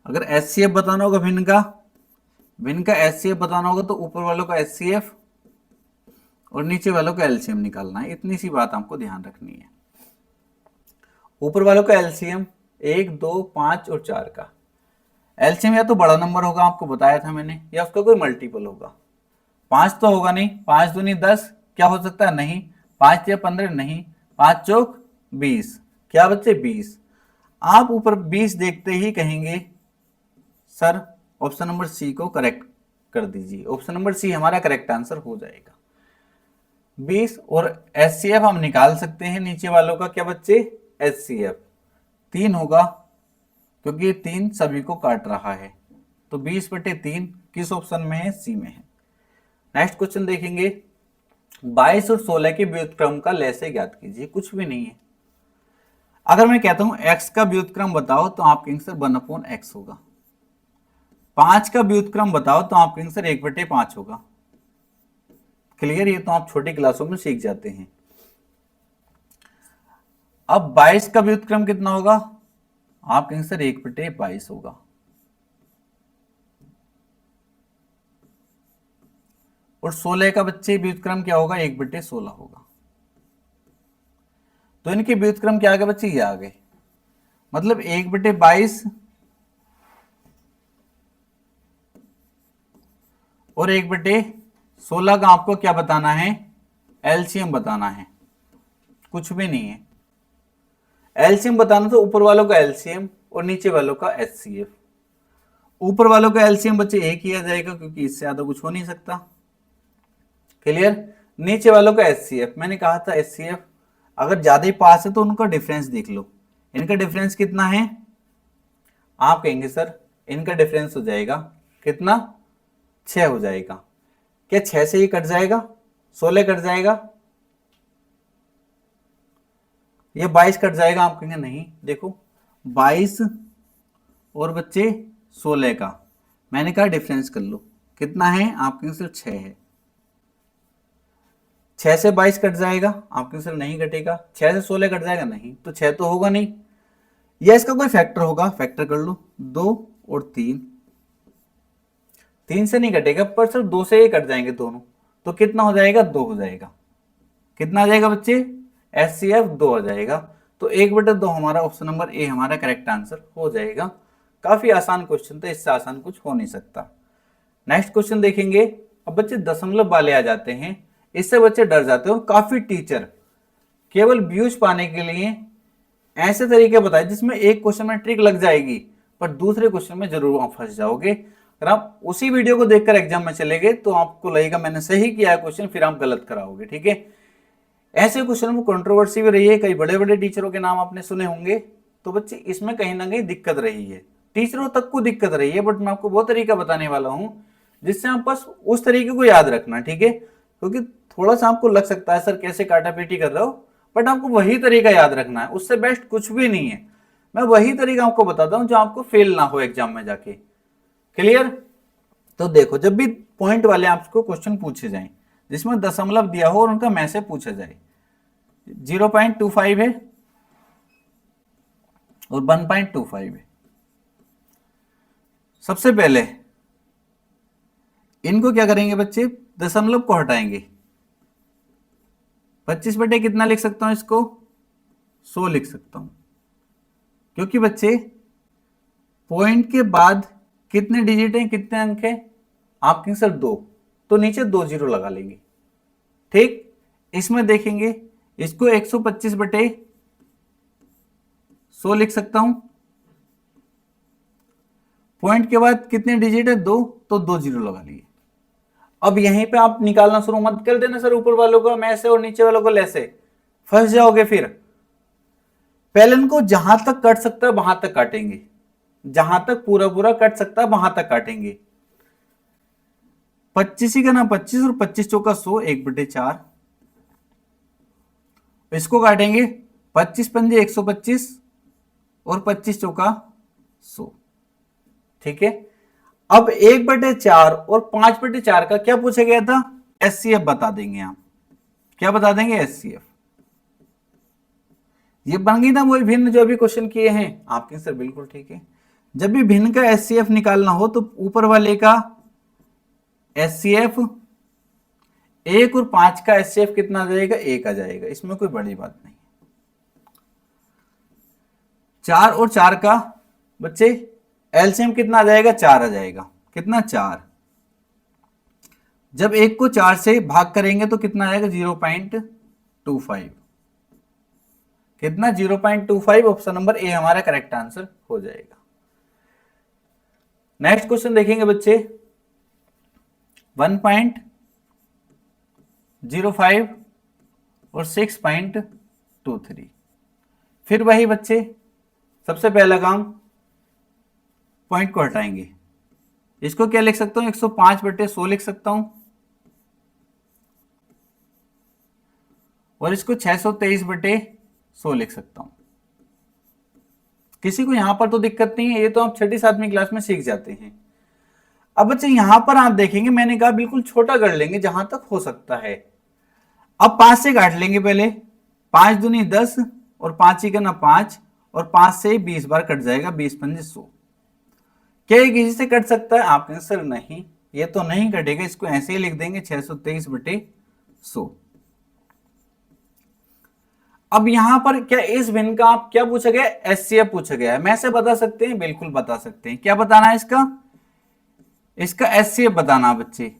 Speaker 1: अगर एचसीएफ बताना होगा भिन्न का एचसीएफ बताना होगा तो ऊपर वालों का एचसीएफ और नीचे वालों का एलसीएम निकालना है। इतनी सी बात आपको ध्यान रखनी है। ऊपर वालों का एलसीएम 1, 2, 5 और 4 का एलसीएम या तो बड़ा नंबर होगा, आपको बताया था मैंने, या उसका कोई मल्टीपल होगा। 5 तो होगा नहीं, 5 दूनी 10, क्या हो सकता है, नहीं। 5 या 15 नहीं, 5 चौक 20, क्या बच्चे 20। आप ऊपर 20 देखते ही कहेंगे सर ऑप्शन नंबर सी को करेक्ट कर दीजिए, ऑप्शन नंबर सी हमारा करेक्ट आंसर हो जाएगा। 20 और एचसीएफ हम निकाल सकते हैं, नीचे वालों का क्या बच्चे, एचसीएफ 3 होगा क्योंकि 3 सभी को काट रहा है, तो 20/3 किस ऑप्शन में है, सी में है। नेक्स्ट क्वेश्चन देखेंगे, 22 और 16 के व्युत्क्रम का लैसे ज्ञात कीजिए। कुछ भी नहीं है। अगर मैं कहता हूं x का व्युत्क्रम बताओ तो आप कहेंगे सर 1/x होगा। 5 का व्युत्क्रम बताओ, तो आपका आंसर 1/5 होगा। क्लियर, ये तो आप छोटी क्लासों में सीख जाते हैं। अब 22 का व्युत्क्रम कितना होगा, आपका आंसर 1/22 होगा। और 16 का बच्चे व्युत्क्रम क्या होगा, 1/16 होगा। तो इनके व्युत्क्रम क्या आ गए बच्चे, ये आ गए। मतलब 1/22 और 1/16 का आपको क्या बताना है, एलसीएम बताना है, कुछ भी नहीं है। एलसीएम बताना तो ऊपर वालों का एलसीएम और नीचे वालों का एचसीएफ। ऊपर वालों का एलसीएम बच्चे एक ही आ जाएगा, क्योंकि इससे ज्यादा कुछ हो नहीं सकता। क्लियर। नीचे वालों का एचसीएफ, मैंने कहा था एचसीएफ अगर ज्यादा ही पास है तो उनका डिफरेंस देख लो। इनका डिफरेंस कितना है, आप कहेंगे सर इनका डिफरेंस हो जाएगा कितना, 6 हो जाएगा। क्या 6 से ही कट जाएगा, 16 कट जाएगा, ये 22 कट जाएगा? आप कहेंगे नहीं, देखो 22 और बच्चे 16 का मैंने कहा डिफरेंस कर लो, कितना है, आपके आंसर 6 है। 6 से 22 कट जाएगा, आपके आंसर नहीं कटेगा। 6 से 16 कट जाएगा, नहीं, तो 6 तो होगा नहीं। या इसका कोई फैक्टर होगा, फैक्टर कर लो, 2 और 3। 3 से नहीं कटेगा, पर सिर्फ 2 से ही कट जाएंगे दोनों, तो कितना हो जाएगा, 2 हो जाएगा। कितना आ जाएगा बच्चे, एचसीएफ 2 आ जाएगा। तो 1/2 हमारा ऑप्शन नंबर ए हमारा करेक्ट आंसर हो जाएगा। काफी आसान क्वेश्चन था, इससे आसान कुछ हो नहीं सकता। नेक्स्ट क्वेश्चन देखेंगे। अब बच्चे दशमलव वाले आ जाते हैं, इससे बच्चे डर जाते हो। काफी टीचर केवल व्यूज पाने के लिए ऐसे तरीके बताए जिसमें एक क्वेश्चन में ट्रिक लग जाएगी, पर दूसरे क्वेश्चन में जरूर आप फंस जाओगे। अगर आप उसी वीडियो को देखकर एग्जाम में चले गए तो आपको लगेगा मैंने सही किया है क्वेश्चन, फिर आप गलत कराओगे। ठीक है, ऐसे क्वेश्चन में कंट्रोवर्सी भी रही है, कई बड़े बड़े टीचरों के नाम आपने सुने होंगे। तो बच्चे इसमें कहीं ना कहीं दिक्कत रही है, टीचरों तक को दिक्कत रही है, बट मैं आपको वो तरीका बताने वाला हूं जिससे आप बस उस तरीके को याद रखना। ठीक है, क्योंकि थोड़ा सा आपको लग सकता है सर कैसे काटा पीटी कर रहे हो, बट आपको वही तरीका याद रखना है, उससे बेस्ट कुछ भी नहीं है। मैं वही तरीका आपको बताता हूं जो आपको फेल ना हो एग्जाम में जाके। क्लियर। तो देखो, जब भी पॉइंट वाले आपको क्वेश्चन पूछे जाएं जिसमें दशमलव दिया हो और उनका मैसेज पूछा जाए, 0.25 है और 1.25 है, सबसे पहले इनको क्या करेंगे बच्चे, दशमलव को हटाएंगे। 25 बटे कितना लिख सकता हूं इसको, 100 लिख सकता हूं, क्योंकि बच्चे पॉइंट के बाद कितने डिजिट हैं, कितने अंक हैं, आपके आंसर 2, तो नीचे 2 जीरो लगा लेंगे। ठीक, इसमें देखेंगे इसको 125 बटे 100 लिख सकता हूं। पॉइंट के बाद कितने डिजिट है, 2, तो 2 जीरो लगा लिए। अब यहीं पे आप निकालना शुरू मत कर देना सर ऊपर वालों को मैं से और नीचे वालों को लेसे, फंस जाओगे फिर। पहले इनको जहां तक कट सकता है वहां तक काटेंगे, जहां तक पूरा पूरा कट सकता है वहां तक काटेंगे। 25 ही का ना 25 और 25 चौका 100, 1/4। इसको काटेंगे 25 पंजे 125 और 25 चौका 100। ठीक है, अब 1/4 और 5/4 का क्या पूछा गया था, एचसीएफ बता देंगे आप। क्या बता देंगे, एचसीएफ। ये बन गई ना वही भिन्न जो अभी क्वेश्चन किए हैं आपके आंसर, बिल्कुल ठीक है। जब भी भिन्न का एचसीएफ निकालना हो तो ऊपर वाले का एचसीएफ 1 और 5 का एचसीएफ कितना आ जाएगा, 1 आ जाएगा, इसमें कोई बड़ी बात नहीं। 4 और 4 का बच्चे एलसीएम कितना आ जाएगा, 4 आ जाएगा। कितना, 4। जब 1 को 4 से भाग करेंगे तो कितना आ जाएगा, 0.25। कितना, 0.25। ऑप्शन नंबर ए हमारा करेक्ट आंसर हो जाएगा। नेक्स्ट क्वेश्चन देखेंगे बच्चे, 1.05 और 6.23। फिर वही बच्चे, सबसे पहला काम पॉइंट को हटाएंगे। इसको क्या लिख सकता हूं, 105 बटे 100 लिख सकता हूं, और इसको 623 बटे 100 लिख सकता हूं। किसी को यहां पर तो दिक्कत नहीं है, ये तो आप 6ठी 7वीं क्लास में सीख जाते हैं। अब बच्चे यहां पर आप देखेंगे, मैंने कहा बिल्कुल छोटा कर लेंगे जहां तक हो सकता है। अब 5 से काट लेंगे पहले, 5 दूनी 10 और 5 ही करना 5 और 5 से 20 बार कट जाएगा, 20 पंजे 100। क्या ये किसी से कट सकता है? आपके आंसर नहीं, ये तो नहीं कटेगा, इसको ऐसे ही लिख देंगे 623/100। अब यहां पर क्या इस भिन्न का आप क्या पूछा गया? एचसीएफ पूछा गया है। मैं से बता सकते हैं, बिल्कुल बता सकते हैं। क्या बताना है इसका? इसका एचसीएफ बताना बच्चे।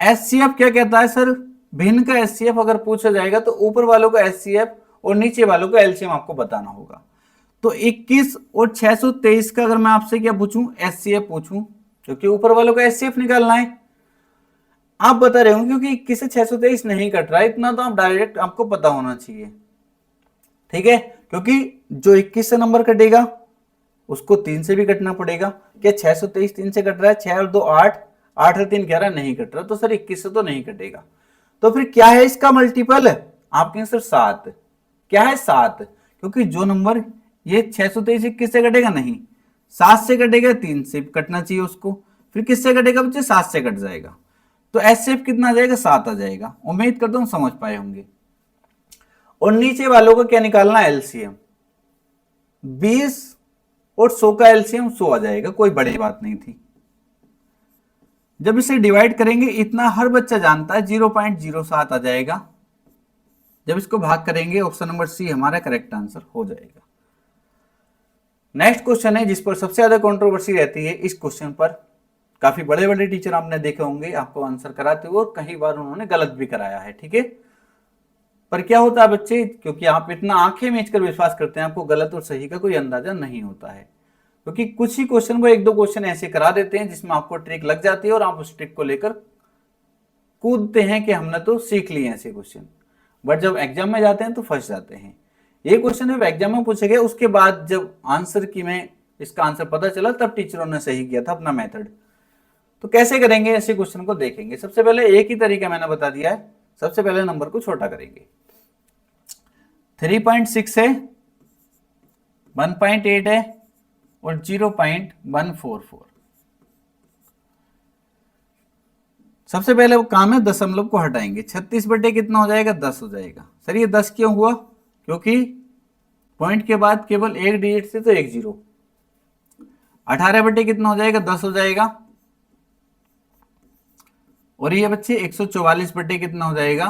Speaker 1: एचसीएफ क्या कहता है सर? भिन्न का एचसीएफ अगर पूछा जाएगा तो ऊपर वालों का एचसीएफ और नीचे वालों का एलसीएम आपको बताना होगा। तो 21 और 623 का अगर मैं आपसे क्या पूछूं? एचसीएफ पूछूं, क्योंकि ऊपर वालों का एचसीएफ निकालना है। आप बता रहे हो क्योंकि 21 से 623 नहीं कट रहा है, इतना तो आप डायरेक्ट आपको पता होना चाहिए, ठीक है। क्योंकि जो 21 से नंबर कटेगा उसको 3 से भी कटना पड़ेगा। क्या 623 3 से कट रहा है? 6 और 2 8, 8 और 3 11, नहीं कट रहा, तो सर 21 से तो नहीं कटेगा। तो फिर क्या है इसका मल्टीपल? आपके आंसर 7। क्या है? 7। क्योंकि जो नंबर ये 623 21 से कटेगा नहीं, 7 से कटेगा, 3 से कटना चाहिए उसको, फिर किससे कटेगा बच्चे? 7 से कट जाएगा। तो एचसीएफ कितना आ जाएगा? 7 आ जाएगा। उम्मीद करता हूं समझ पाए होंगे। और नीचे वालों का क्या निकालना? एलसीएम। 20 और 100 का एलसीएम 100 आ जाएगा, कोई बड़ी बात नहीं थी। जब इसे डिवाइड करेंगे, इतना हर बच्चा जानता है, 0.07 आ जाएगा। जब इसको भाग करेंगे, ऑप्शन नंबर सी हमारा करेक्ट आंसर हो जाएगा। नेक्स्ट क्वेश्चन है जिस पर सबसे ज्यादा कंट्रोवर्सी रहती है। इस क्वेश्चन पर काफी बड़े बड़े टीचर आपने देखे होंगे आपको आंसर कराते हुए, और कई बार उन्होंने गलत भी कराया है, ठीक है। पर क्या होता है बच्चे, क्योंकि आप इतना आंखें मीच कर विश्वास करते हैं, आपको गलत और सही का कोई अंदाजा नहीं होता है। क्योंकि कुछ ही क्वेश्चन को 1-2 क्वेश्चन ऐसे करा देते हैं जिसमें आपको ट्रिक लग जाती है और आप उस ट्रिक को लेकर कूदते हैं कि हमने तो सीख लिए ऐसे क्वेश्चन, बट जब एग्जाम में जाते हैं तो फंस जाते हैं। ये क्वेश्चन जब एग्जाम में पूछे गए, उसके बाद जब आंसर की में इसका आंसर पता चला, तब टीचरों ने सही किया था अपना मेथड। तो कैसे करेंगे ऐसे क्वेश्चन को देखेंगे। सबसे पहले एक ही तरीका मैंने बता दिया है। सबसे पहले नंबर को छोटा करेंगे। 3.6 है, 1.8 है और 0.144। सबसे पहले वो काम है दशमलव को हटाएंगे। 36 बटे कितना हो जाएगा? 10 हो जाएगा। सर ये 10 क्यों हुआ? क्योंकि पॉइंट के बाद केवल एक डिजिट से, तो एक जीरो। 18 बटे कितना हो जाएगा? 10 हो जाएगा। और ये बच्चे 144 बटे कितना हो जाएगा?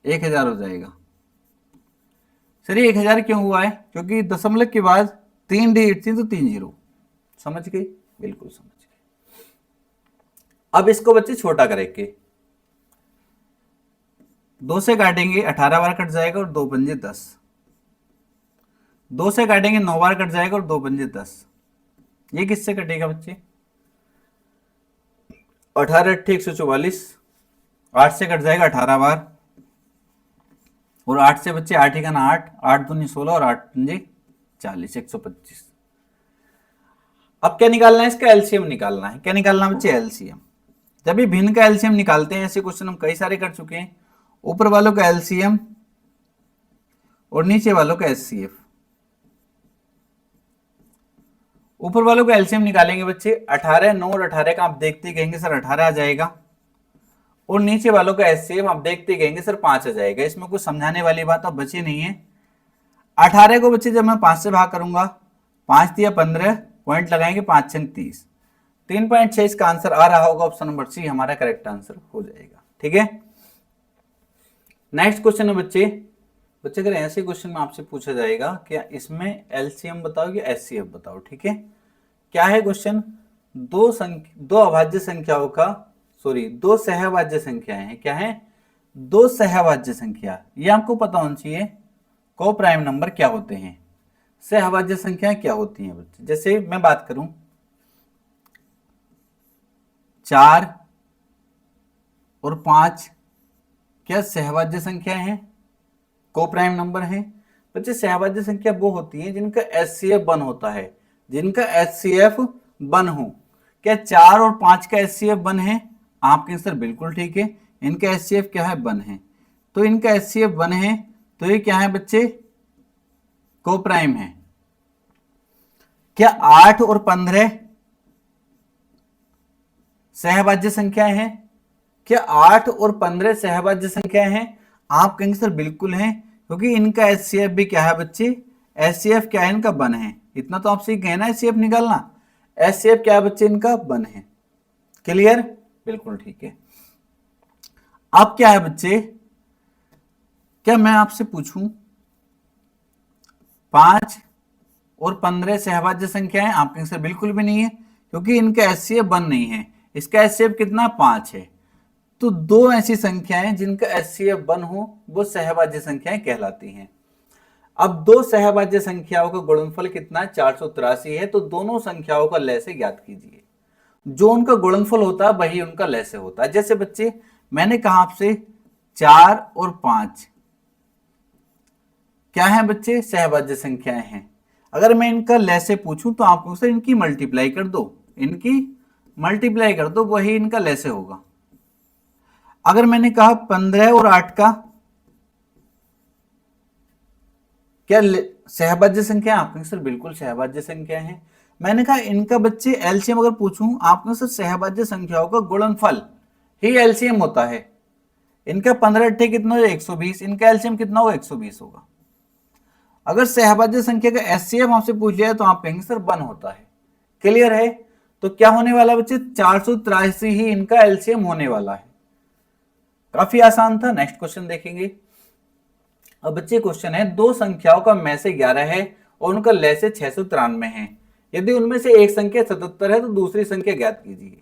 Speaker 1: 1000 हो जाएगा। सर ये 1000 क्यों हुआ है? क्योंकि दशमलव के बाद 3 डिजिट थी, तो 3 जीरो। समझ गए? बिल्कुल समझ गए। अब इसको बच्चे छोटा करेंगे। 2 से काटेंगे, 18 बार कट जाएगा और 2 पंजे 10। 2 से काटेंगे, 9 बार कट जाएगा और 2 पंजे 10। ये किससे कटेगा बच्चे? 18 8 144। 8 से कट जाएगा 18 बार, और 8 से बच्चे 8 ही का ना 8, 8 दूनी 16 और 8 पंजे 40, 125। अब क्या निकालना है? इसका एलसीएम निकालना है। क्या निकालना है बच्चे? एलसीएम। जब भी भिन्न का एलसीएम निकालते हैं, ऐसे क्वेश्चन हम कई सारे कर चुके हैं। ऊपर वालों का एलसीएम और नीचे वालों का एचसीएफ। ऊपर वालों का एलसीएम निकालेंगे बच्चे, 18 9 और 18 का आप देखते कहेंगे सर 18 आ जाएगा। और नीचे वालों का एचसीएफ आप देखते कहेंगे सर 5 आ जाएगा। इसमें कुछ समझाने वाली बात अब बची नहीं है। 18 को बच्चे जब मैं 5 से भाग करूंगा, 5 दिया 15, पॉइंट लगाएंगे, 5 6 30, 3.6 इसका आंसर आ रहा होगा। ऑप्शन नंबर सी हमारा करेक्ट आंसर हो जाएगा, ठीक है। नेक्स्ट क्वेश्चन है बच्चे अगर ऐसे क्वेश्चन में आपसे पूछा जाएगा क्या इसमें एलसीएम बताओ या एचसीएफ बताओ, ठीक है। क्या है क्वेश्चन? दो सहभाज्य संख्याएं हैं। क्या है? 2 सहभाज्य संख्या। ये आपको पता होना चाहिए को प्राइम नंबर क्या होते हैं, सहभाज्य संख्याएं क्या होती हैं बच्चे। जैसे मैं बात करूं, 4 और 5 क्या सहभाज्य संख्याएं हैं? को प्राइम नंबर हैं बच्चे। सहभाज्य संख्या वो होती है जिनका एचसीएफ 1 होता है, जिनका एचसीएफ 1 हो। क्या 4 और 5 का एचसीएफ 1 है? आपके आंसर बिल्कुल ठीक है। इनका एचसीएफ क्या है? 1 है। तो इनका एचसीएफ 1 है, तो ये क्या है बच्चे? को प्राइम है। क्या 8 और 15 सहभाज्य संख्याएं हैं? क्या 8 और 15 सहभाज्य संख्याएं हैं? आप कहेंगे सर बिल्कुल हैं, क्योंकि इनका एचसीएफ भी क्या है बच्चे, एचसीएफ क्या है इनका, 1 है। इतना तो आप सीख गए ना एचसीएफ निकालना। एचसीएफ क्या है बच्चे इनका, 1 है। क्लियर? बिल्कुल ठीक है। अब क्या है बच्चे, क्या मैं आपसे पूछूं 5 और 15 सहभाज्य संख्याएं? आप कहेंगे सर बिल्कुल भी नहीं है, क्योंकि इनका एचसीएफ 1 नहीं है। इसका एचसीएफ कितना, 5 है। तो दो ऐसी संख्याएं जिनका एचसीएफ 1 हो वो सहभाज्य संख्याएं कहलाती हैं। अब दो सहभाज्य संख्याओं का गुणनफल कितना है, 483 है। तो दोनों संख्याओं का लय ज्ञात कीजिए। जो उनका गुणनफल होता है वही उनका लय होता है। जैसे बच्चे मैंने कहा आपसे 4 और 5 क्या है बच्चे, सहभाज्य संख्याएं हैं। अगर मैं इनका लय से पूछूं तो आपको सर इनकी मल्टीप्लाई कर दो, इनकी मल्टीप्लाई कर दो, वही इनका लय होगा। अगर मैंने कहा 15 और 8 का क्या सहभाज्य संख्या, आपने सर बिल्कुल सहभाज्य संख्या है। मैंने कहा इनका बच्चे एलसीएम अगर पूछूं, आपने सर सहभाज्य संख्याओं का गुणनफल ही एलसीएम होता है। इनका 15 8 कितना होगा, 120। इनका एलसीएम कितना होगा, 120 होगा। अगर सहभाज्य संख्या का एचसीएफ आपसे पूछ लिया तो आप कहेंगे सर 1 होता है। क्लियर है? तो क्या होने वाला बच्चे, 483 ही इनका एलसीएम होने वाला है। काफी आसान था। नेक्स्ट क्वेश्चन देखेंगे। अब बच्चे क्वेश्चन है, दो संख्याओं का मैं से 11 है और उनका लय से 693 है। यदि उनमें से एक संख्या 77 है तो दूसरी संख्या ज्ञात कीजिए।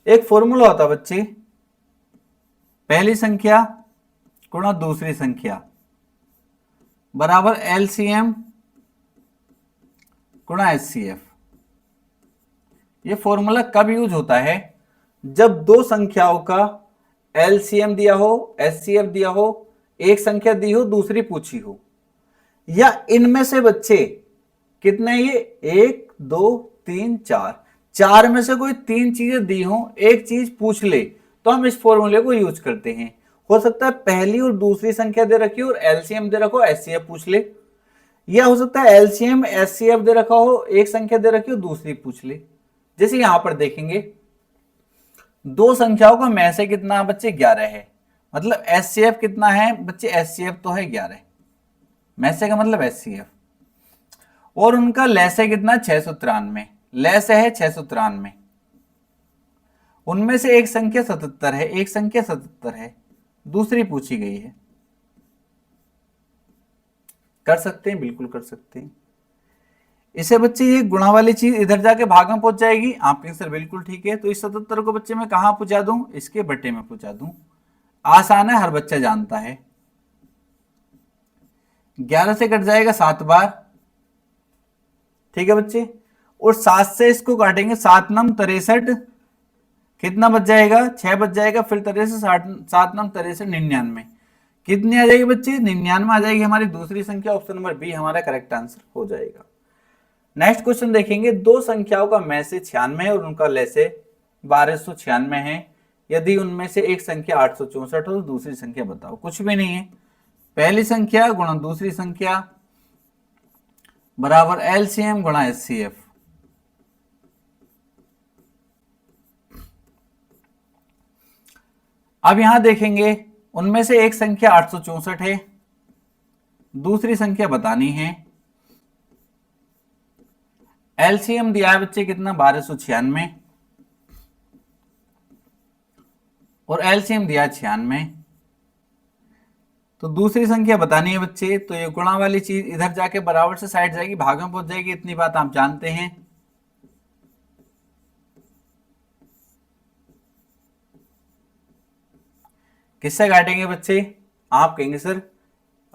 Speaker 1: एक फॉर्मूला होता बच्चे, पहली संख्या गुणा दूसरी संख्या बराबर एलसीएम गुणा एचसीएफ। ये फॉर्मूला कब यूज होता है, जब दो संख्याओं का एलसीएम दिया हो, एचसीएफ दिया हो, एक संख्या दी हो, दूसरी पूछी हो, या इनमें से बच्चे कितने, ये 1 2 3 4, चार में से कोई 3 चीजें दी हो, एक चीज पूछ ले, तो हम इस फॉर्मूले को यूज करते हैं। हो सकता है पहली और दूसरी संख्या दे रखी हो और एलसीएम दे रखो, एचसीएफ पूछ ले, या हो सकता है एलसीएम एचसीएफ दे रखा हो, एक संख्या दे रखी हो, दूसरी पूछ ले। जैसे यहां पर देखेंगे, दो संख्याओं का मैं से कितना बच्चे 11 है, मतलब एचसीएफ कितना है बच्चे, एचसीएफ तो है 11, मैं से का मतलब एचसीएफ, और उनका लय से कितना 693, लय से है 693। उनमें से एक संख्या 77 है, एक संख्या 77 है, दूसरी पूछी गई है। कर सकते हैं, बिल्कुल कर सकते हैं। इसे बच्चे ये गुणा वाली चीज इधर जाके भाग में पहुंच जाएगी। आप कहेंगे सर बिल्कुल ठीक है, तो इस 77 को बच्चे मैं कहां पहुंचा दूं, इसके बट्टे में पहुंचा दूं। आसान है, हर बच्चा जानता है। 11 से कट जाएगा 7 बार, ठीक है बच्चे, और 7 से इसको काटेंगे, 7 नम 63, कितना बच जाएगा, 6 बच जाएगा, फिर 63, 7 नम 63 99, कितनी आ जाएगी बच्चे, 99 आ जाएगी हमारी दूसरी संख्या। ऑप्शन नंबर बी हमारा करेक्ट आंसर हो जाएगा। नेक्स्ट क्वेश्चन देखेंगे, दो संख्याओं का मैं से 96 है और उनका लय से 1296 है। यदि उनमें से एक संख्या 864 हो तो दूसरी संख्या बताओ। कुछ भी नहीं है, पहली संख्या गुणा दूसरी संख्या बराबर एलसीएम गुणा एचसीएफ। अब यहां देखेंगे, उनमें से एक संख्या 864 है, दूसरी संख्या बतानी है। एलसीएम दिया है बच्चे कितना, 1296, और एलसीएम दिया 96, तो दूसरी संख्या बतानी है बच्चे। तो ये गुणा वाली चीज इधर जाके बराबर से साइड जाएगी, भाग में पहुंच जाएगी, इतनी बात आप जानते हैं। किससे काटेंगे बच्चे, आप कहेंगे सर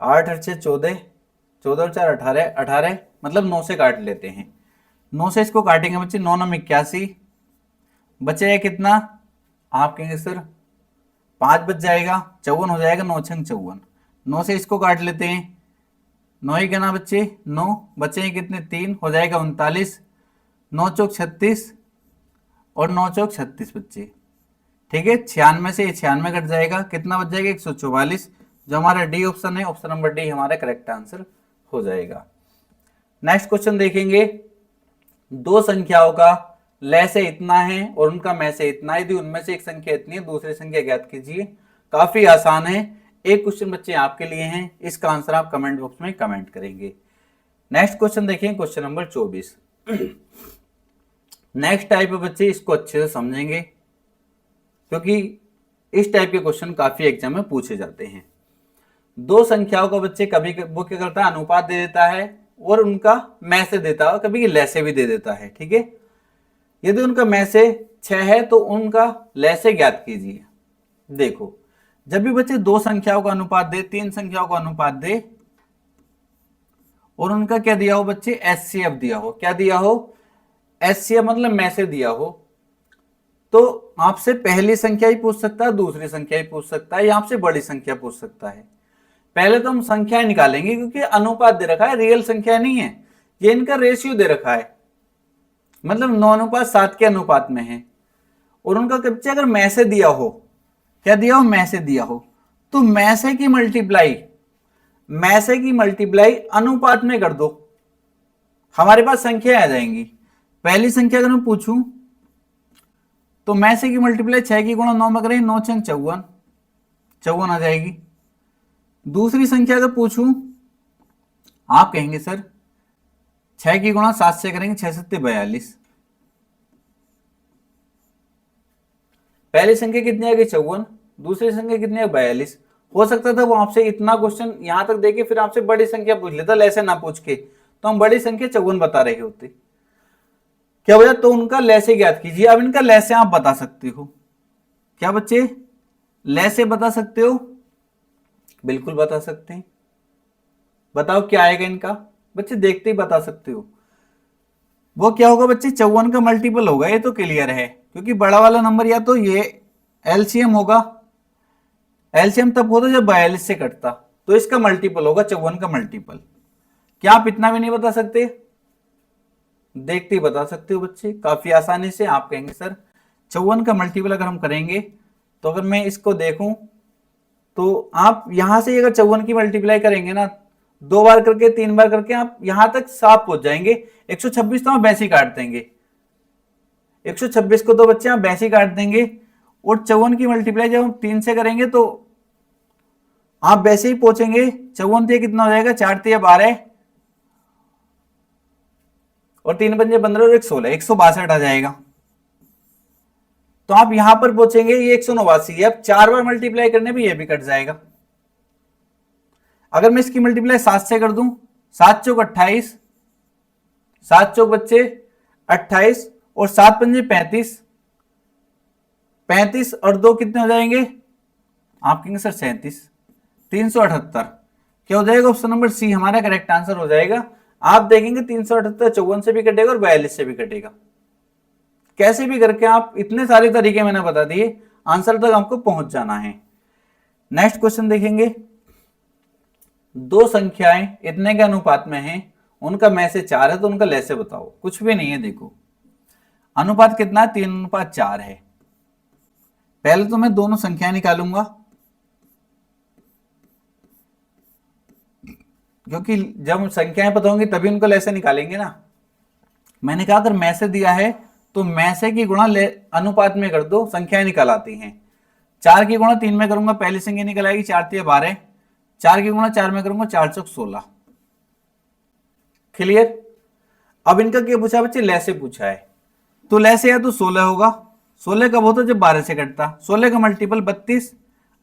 Speaker 1: 8 8 6 14, 14 और 4 18, 18 मतलब 9 से काट लेते हैं। 9 से इसको काटेंगे बच्चे, 9 9 81, बचेगा कितना, आप कहेंगे सर 5 बच जाएगा, 54 हो जाएगा, 9 6 54। 9 से इसको काट लेते हैं, 9 ही गना बच्चे, 9 बचे कितने, 3 हो जाएगा 39, 9 चौक 36 और 9 चौक 36 बच्चे, ठीक है। 96 से 96 कट जाएगा, कितना बच जाएगा, 144, जो हमारा डी ऑप्शन है, ऑप्शन नंबर डी हमारा करेक्ट आंसर हो जाएगा। नेक्स्ट क्वेश्चन देखेंगे, दो संख्याओं का ले से इतना है और उनका मैं से इतना है, यदि उनमें से एक संख्या इतनी है दूसरी संख्या ज्ञात कीजिए। काफी आसान है। एक क्वेश्चन बच्चे आपके लिए हैं, इसका आंसर आप कमेंट बॉक्स में कमेंट करेंगे। नेक्स्ट क्वेश्चन देखिए, क्वेश्चन नंबर 24। नेक्स्ट टाइप है बच्चे, इसको अच्छे से समझेंगे क्योंकि इस टाइप के क्वेश्चन काफी एग्जाम में पूछे जाते हैं। दो संख्याओं का बच्चे कभी वो क्या करता है, अनुपात दे देता है और उनका मैं से देता है, कभी ले से भी दे देता है। ठीक है, यदि उनका मैं से 6 है तो उनका ले से ज्ञात कीजिए। देखो, जब भी बच्चे दो संख्याओं का अनुपात दे, तीन संख्याओं का अनुपात दे और उनका क्या दिया हो बच्चे, एचसीएफ दिया हो। क्या दिया हो, एचसीएफ मतलब मैं से दिया हो, तो आपसे पहली संख्या ही पूछ सकता है, दूसरी संख्या ही पूछ सकता है, या आपसे बड़ी संख्या पूछ सकता है। पहले तो हम संख्या निकालेंगे क्योंकि अनुपात दे रखा है, रियल संख्या नहीं है, ये इनका रेशियो दे रखा है, मतलब 9:7 के अनुपात में है। और उनका बच्चे अगर मैं से दिया हो, क्या दिया हो, मैं से दिया हो, तो मैं से की मल्टीप्लाई अनुपात में कर दो, हमारे पास संख्या आ जाएंगी। पहली संख्या अगर मैं पूछूं तो मैं से की मल्टीप्लाई 6 की गुणा 9 में करें, 9 छंग 54, 54 आ जाएगी। दूसरी संख्या अगर पूछूं, आप कहेंगे सर 6 की गुणा 7 से करेंगे, 6 7 42। पहली संख्या कितनी आ गई, 54, दूसरी संख्या कितनी है, 42। हो सकता था वो आपसे इतना क्वेश्चन यहां तक देके फिर आपसे बड़ी संख्या पूछ लेता, ऐसे ना पूछ के, तो हम बड़ी संख्या 54 बता रहे होते। क्या वजह, तो उनका ले से ज्ञात कीजिए। अब इनका ले से आप बता सकते हो, क्या बच्चे, ले से बता सकते हो, बिल्कुल बता सकते हैं। बताओ क्या आएगा इनका, बच्चे देखते ही बता सकते हो। वो क्या होगा बच्चे, 54 का मल्टीपल होगा, ये तो क्लियर है, क्योंकि बड़ा वाला नंबर या तो ये एलसीएम होगा, एलसीएम तब होता जब 42 से कटता, तो इसका मल्टीपल होगा 54 का मल्टीपल। क्या आप इतना भी नहीं बता सकते, देखते ही बता सकते हो बच्चे काफी आसानी से। आप कहेंगे सर 54 का मल्टीपल अगर हम करेंगे, तो अगर मैं इसको देखूं तो आप यहां से अगर 54 की मल्टीप्लाई करेंगे ना, 2 बार करके 3 बार करके आप यहां तक साफ पहुंच जाएंगे। 126 तो आप वैसे ही काट देंगे, 126 को तो बच्चे आप वैसे ही काट देंगे। और 54 की मल्टीप्लाई जब हम 3 से करेंगे तो आप वैसे ही पहुंचेंगे। 54 से कितना हो जाएगा, 4 से 12 और 3 पंजे 15 और 1 16, 162 आ जाएगा। तो आप यहां पर पहुंचेंगे, ये 189 है। अब 4 बार मल्टीप्लाई करने पे ये भी कट जाएगा। अगर मैं इसकी मल्टीप्लाई 7 से कर दूं, 7 चौक 28, 7 चौक बच्चे 28 और 7 पंजे 35, 35 और 2 कितने हो जाएंगे, आप कहेंगे सर 37, 378। क्या हो जाएगा, ऑप्शन नंबर सी हमारा करेक्ट आंसर हो जाएगा। आप देखेंगे 378 54 से भी कटेगा और 42 से भी कटेगा। कैसे भी करके आप, इतने सारे तरीके मैंने बता दिए, आंसर तक आपको पहुंच जाना है। नेक्स्ट क्वेश्चन देखेंगे, दो संख्याएं इतने के अनुपात में हैं, उनका मैं से 4 है तो उनका ले से बताओ। कुछ भी नहीं है, देखो अनुपात कितना है, 3:4 है। पहले तो मैं दोनों संख्याएं निकालूंगा, क्योंकि जब संख्याएं पता होंगी तभी उनको ले से निकालेंगे ना। मैंने कहा अगर मैं से दिया है तो मैं से की गुणा अनुपात में कर दो, संख्याएं निकल आती हैं। 4 की गुणा 3 में करूंगा, पहली संख्या निकल आएगी 4 3 12। 4 की गुणा 4 में करूंगा, 4 चौक 16। क्लियर। अब इनका क्या पूछा बच्चे, ले से पूछा है, तो ले से या तो 16 होगा। 16 कब होता, जब 12 से कटता। 16 का मल्टीपल 32,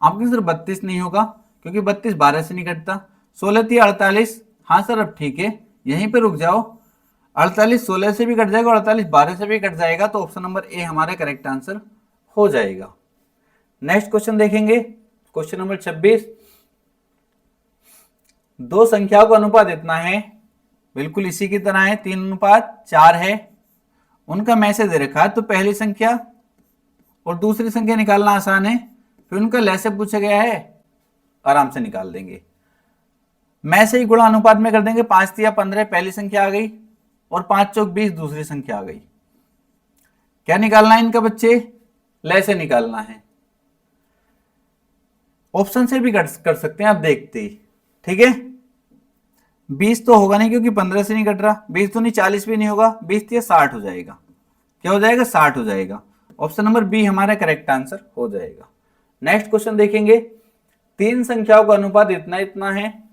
Speaker 1: आपके सर 32 नहीं होगा क्योंकि 32 12 से नहीं कटता। 16 थी 48, हाँ सर अब ठीक है, यहीं पे रुक जाओ। 48 16 से भी कट जाएगा और 48 12 से भी कट जाएगा, तो ऑप्शन नंबर ए हमारा करेक्ट आंसर हो जाएगा। नेक्स्ट क्वेश्चन देखेंगे, क्वेश्चन नंबर 26। दो संख्याओं का अनुपात इतना है, बिल्कुल इसी की तरह है, 3:4 है। उनका मैं से दे रखा है, तो पहली संख्या और दूसरी संख्या निकालना आसान है, फिर उनका ले से पूछा गया है, आराम से निकाल देंगे। मैं से ही गुणा अनुपात में कर देंगे, 5 3 15 पहली संख्या आ गई और 5 चौक 20 दूसरी संख्या आ गई। क्या निकालना है इनका बच्चे, ले से निकालना है। ऑप्शन से भी कर सकते हैं आप देखते ही, ठीक है। 20 तो होगा नहीं क्योंकि 15 से नहीं कट रहा, 20 तो नहीं, 40 भी नहीं होगा, 20 या 60 हो जाएगा। क्या हो जाएगा, 60 हो जाएगा। ऑप्शन नंबर बी हमारा करेक्ट आंसर हो जाएगा। नेक्स्ट क्वेश्चन देखेंगे, तीन संख्याओं का अनुपात इतना इतना है,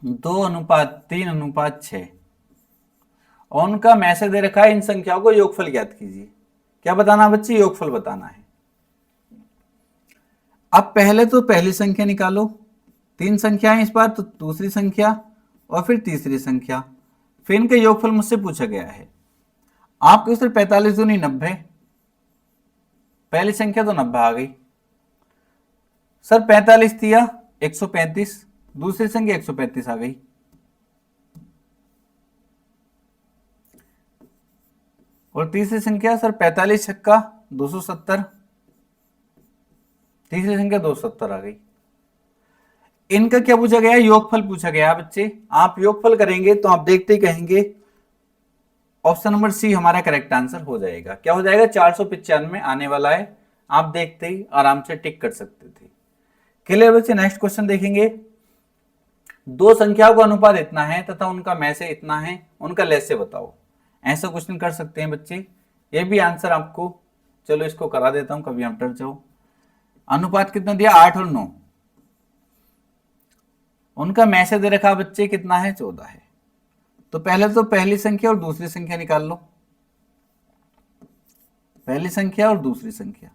Speaker 1: 2:3:6 और उनका मैसेज दे रखा है, इन संख्याओं को योगफल ज्ञात कीजिए। क्या बताना बच्चे, योगफल बताना है। अब पहले तो पहली संख्या निकालो, तीन संख्या है इस बार, तो दूसरी संख्या और फिर तीसरी संख्या, फिर इनका योगफल मुझसे पूछा गया है। आपको सिर्फ 45 दूनी 90, पहली संख्या तो 90 आ गई सर, 45 दिया 135, दूसरी संख्या 135 आ गई। और तीसरी संख्या सर 45 छक्का 270, तीसरी संख्या 270 आ गई। इनका क्या पूछा गया, योगफल पूछा गया बच्चे। आप योगफल करेंगे तो आप देखते ही कहेंगे ऑप्शन नंबर सी हमारा करेक्ट आंसर हो जाएगा। क्या हो जाएगा, 495 आने वाला है। आप देखते ही आराम से टिक कर सकते थे। क्लियर बच्चे। नेक्स्ट क्वेश्चन देखेंगे, दो संख्याओं का अनुपात इतना है तथा उनका में से इतना है, उनका लेस से बताओ। ऐसा क्वेश्चन कर सकते हैं बच्चे, ये भी आंसर आपको, चलो इसको करा देता हूं, कभी आप डर जाओ। अनुपात कितना दिया, 8 और 9, उनका में से दे रखा बच्चे कितना है, 14 है। तो पहले तो पहली संख्या और दूसरी संख्या निकाल लो, पहली संख्या और दूसरी संख्या।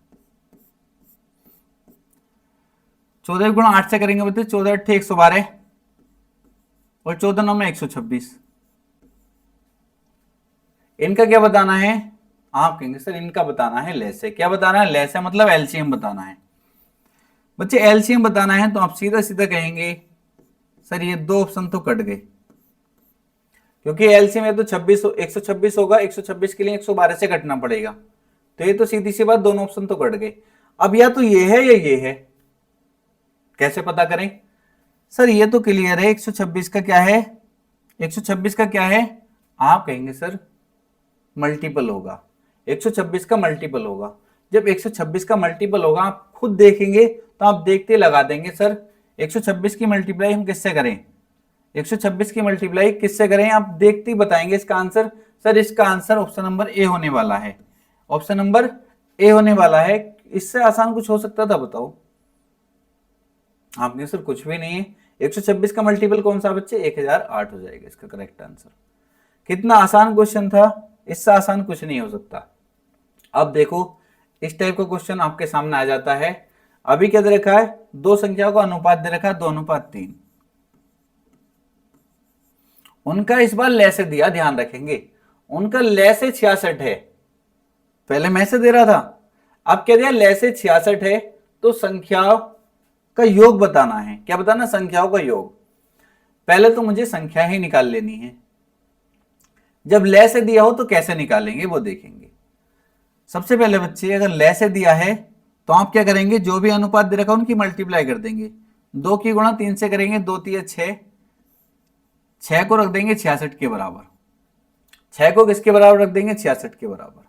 Speaker 1: 14 गुणा 8 से करेंगे बच्चे, 14 8 112 और 14 9 में 126। इनका क्या बताना है, आप कहेंगे सर इनका बताना है लेस है। क्या बताना है, लेस है, मतलब एलसीएम बताना है बच्चे। एलसीएम बताना है तो आप सीधा सीधा कहेंगे सर ये दो ऑप्शन तो कट गए, क्योंकि एलसीएम है तो 126 होगा, 126 के लिए 112 से कटना पड़ेगा, तो ये तो सीधी सी बात, दोनों ऑप्शन तो कट गए। अब या तो ये है या ये है, कैसे पता करें सर, ये तो क्लियर है 126 का क्या है, 126 का क्या है, आप कहेंगे सर मल्टीपल होगा, 126 का मल्टीपल होगा। जब 126 का मल्टीपल होगा आप खुद देखेंगे तो आप देखते लगा देंगे सर 126 की मल्टीप्लाई हम किससे करें, 126 की मल्टीप्लाई किससे करें, आप देखते ही बताएंगे इसका आंसर। सर इसका आंसर ऑप्शन नंबर ए होने वाला है, ऑप्शन नंबर ए होने वाला है। इससे आसान कुछ हो सकता था बताओ, आपने सर कुछ भी नहीं है। 126 का मल्टीपल कौन सा बच्चे, 1008 हो जाएगा इसका करेक्ट आंसर। कितना आसान क्वेश्चन था, इससे आसान कुछ नहीं हो सकता। अब देखो इस टाइप का क्वेश्चन आपके सामने आ जाता है। अभी क्या दे रखा है, दो संख्याओं का अनुपात दे रखा है 2:3, उनका इस बार लेसे दिया, ध्यान रखेंगे उनका लेसे 66 है, पहले में से दे रहा था, अब क्या दिया लेसे 66 है, तो संख्याओं का योग बताना है। क्या बताना, संख्याओं का योग। पहले तो मुझे संख्या ही निकाल लेनी है, जब ले से दिया हो तो कैसे निकालेंगे वो देखेंगे। सबसे पहले बच्चे अगर ले से दिया है तो आप क्या करेंगे, जो भी अनुपात दे रखा उनकी मल्टीप्लाई कर देंगे, 2 की गुणा 3 से करेंगे, 2 3 6, 6 को रख देंगे 66 के बराबर, 6 को किसके बराबर रख देंगे, 66 के बराबर।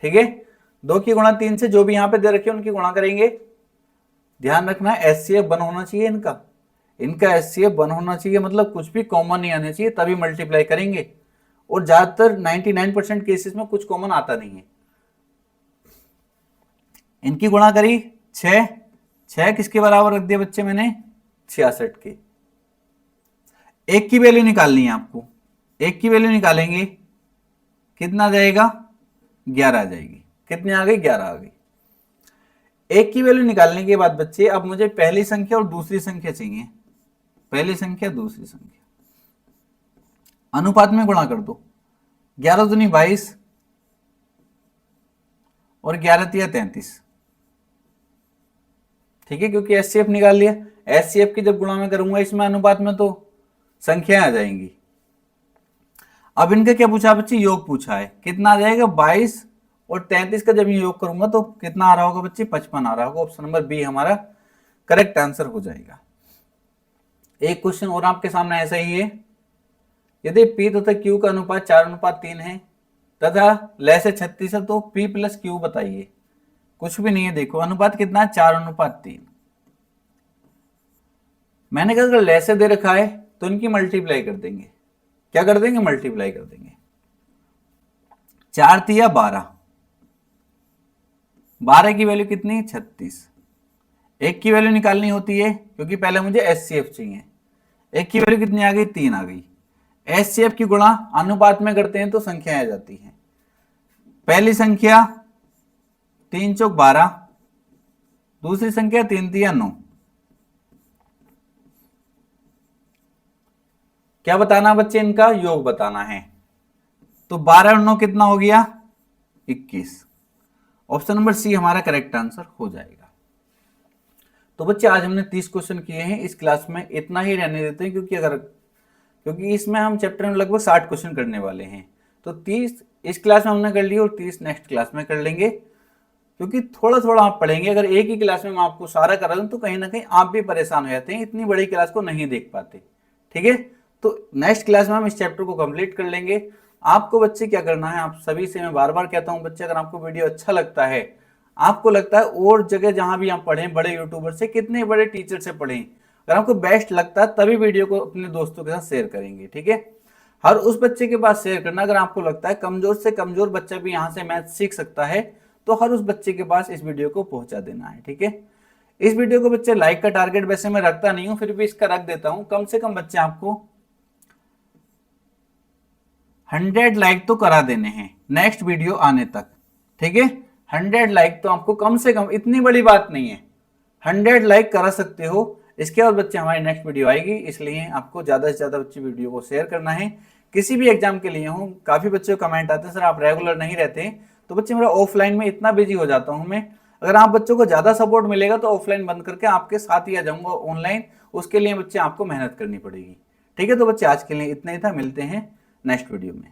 Speaker 1: ठीक है, 2 की गुणा 3 से जो भी यहां पे दे रखे उनकी गुणा करेंगे। ध्यान रखना एचसीएफ 1 होना चाहिए, इनका एचसीएफ 1 होना चाहिए, मतलब कुछ भी कॉमन नहीं आना चाहिए, तभी मल्टीप्लाई करेंगे। और ज्यादातर 99% केसेस में कुछ कॉमन आता नहीं है। इनकी गुणा करी 6, 6 किसके बराबर रख दिया बच्चे मैंने, 66 के। एक की वैल्यू निकालनी है आपको, एक की वैल्यू निकालेंगे कितना जाएगा, 11 आ जाएगी। कितनी आ गई, 11 आ गई। एक की वैल्यू निकालने के बाद बच्चे अब मुझे पहली संख्या और दूसरी संख्या चाहिए, पहली संख्या दूसरी संख्या, अनुपात में गुणा कर दो, 11 दूनी 22 और 11 तिया 33। ठीक है, क्योंकि एचसीएफ निकाल लिया, एचसीएफ की जब गुणा में करूंगा इसमें अनुपात में तो संख्याएं आ जाएंगी। अब इनका क्या पूछा बच्चे, योग पूछा है, कितना आ जाएगा 22 और 33 का जब ये योग करूंगा तो कितना आ रहा होगा बच्चे, 55 आ रहा होगा। ऑप्शन नंबर बी हमारा करेक्ट आंसर हो जाएगा। एक क्वेश्चन और आपके सामने ऐसा ही है, यदि P तथा Q का अनुपात 4:3 है तथा लेस है 36 है तो P प्लस Q बताइए। कुछ भी नहीं है, देखो अनुपात कितना है, 4:3। मैंने कहा अगर लेस दे रखा है तो इनकी मल्टीप्लाई कर देंगे। क्या कर देंगे, मल्टीप्लाई कर देंगे। 4 तिया 12, 12 की वैल्यू कितनी, 36। एक की वैल्यू निकालनी होती है क्योंकि पहले मुझे एचसीएफ चाहिए। एक की वैल्यू कितनी आ गई, 3 आ गई। एचसीएफ की गुणा अनुपात में करते हैं तो संख्या आ जाती है। पहली संख्या 3 चौक 12, दूसरी संख्या 3 तिया 9। क्या बताना बच्चे, इनका योग बताना है। तो 12 और 9 कितना हो गया, 21। ऑप्शन नंबर सी हमारा करेक्ट आंसर हो जाएगा। तो बच्चे आज हमने 30 क्वेश्चन किए हैं। इस क्लास में इतना ही रहने देते हैं क्योंकि इसमें हम चैप्टर में लगभग 60 क्वेश्चन करने वाले हैं। तो 30 इस क्लास में हमने कर लिए और 30 नेक्स्ट क्लास में कर लेंगे, क्योंकि थोड़ा थोड़ा आप पढ़ेंगे। अगर एक ही क्लास में मैं आपको सारा करा दूं तो कहीं ना कहीं आप भी परेशान हो जाते हैं, इतनी बड़ी क्लास को नहीं देख पाते। ठीक है, तो नेक्स्ट क्लास में हम इस चैप्टर को कंप्लीट कर लेंगे। आपको बच्चे क्या करना है, आप सभी से मैं बार बार कहता हूं बच्चे, अगर आपको वीडियो अच्छा लगता है, आपको लगता है और जगह जहां भी आप पढ़ें, बड़े यूट्यूबर से, कितने बड़े टीचर से पढ़ें, अगर आपको बेस्ट लगता है तभी वीडियो को अपने दोस्तों के साथ शेयर करेंगे। ठीक है, हर उस बच्चे के पास शेयर करना, अगर आपको लगता है कमजोर से कमजोर बच्चा भी यहाँ से मैथ सीख सकता है, तो हर उस बच्चे के पास इस वीडियो को पहुंचा देना है। ठीक है, इस वीडियो को बच्चे लाइक का टारगेट वैसे मैं रखता नहीं हूं, फिर भी इसका रख देता हूं। कम से कम बच्चे आपको 100 लाइक तो करा देने हैं नेक्स्ट वीडियो आने तक। ठीक है, 100 लाइक तो आपको कम से कम, इतनी बड़ी बात नहीं है, 100 लाइक करा सकते हो। इसके बाद बच्चे हमारी नेक्स्ट वीडियो आएगी, इसलिए आपको ज्यादा से ज्यादा बच्चे वीडियो को शेयर करना है। किसी भी एग्जाम के लिए हो, काफी बच्चों को कमेंट आते हैं सर आप रेगुलर नहीं रहते, तो बच्चे मेरा ऑफलाइन में इतना बिजी हो जाता हूं मैं, अगर आप बच्चों को ज्यादा सपोर्ट मिलेगा तो ऑफलाइन बंद करके आपके साथ ही आ जाऊंगा ऑनलाइन। उसके लिए बच्चे आपको मेहनत करनी पड़ेगी। ठीक है, तो बच्चे आज के लिए इतना ही था, मिलते हैं नेक्स्ट वीडियो में।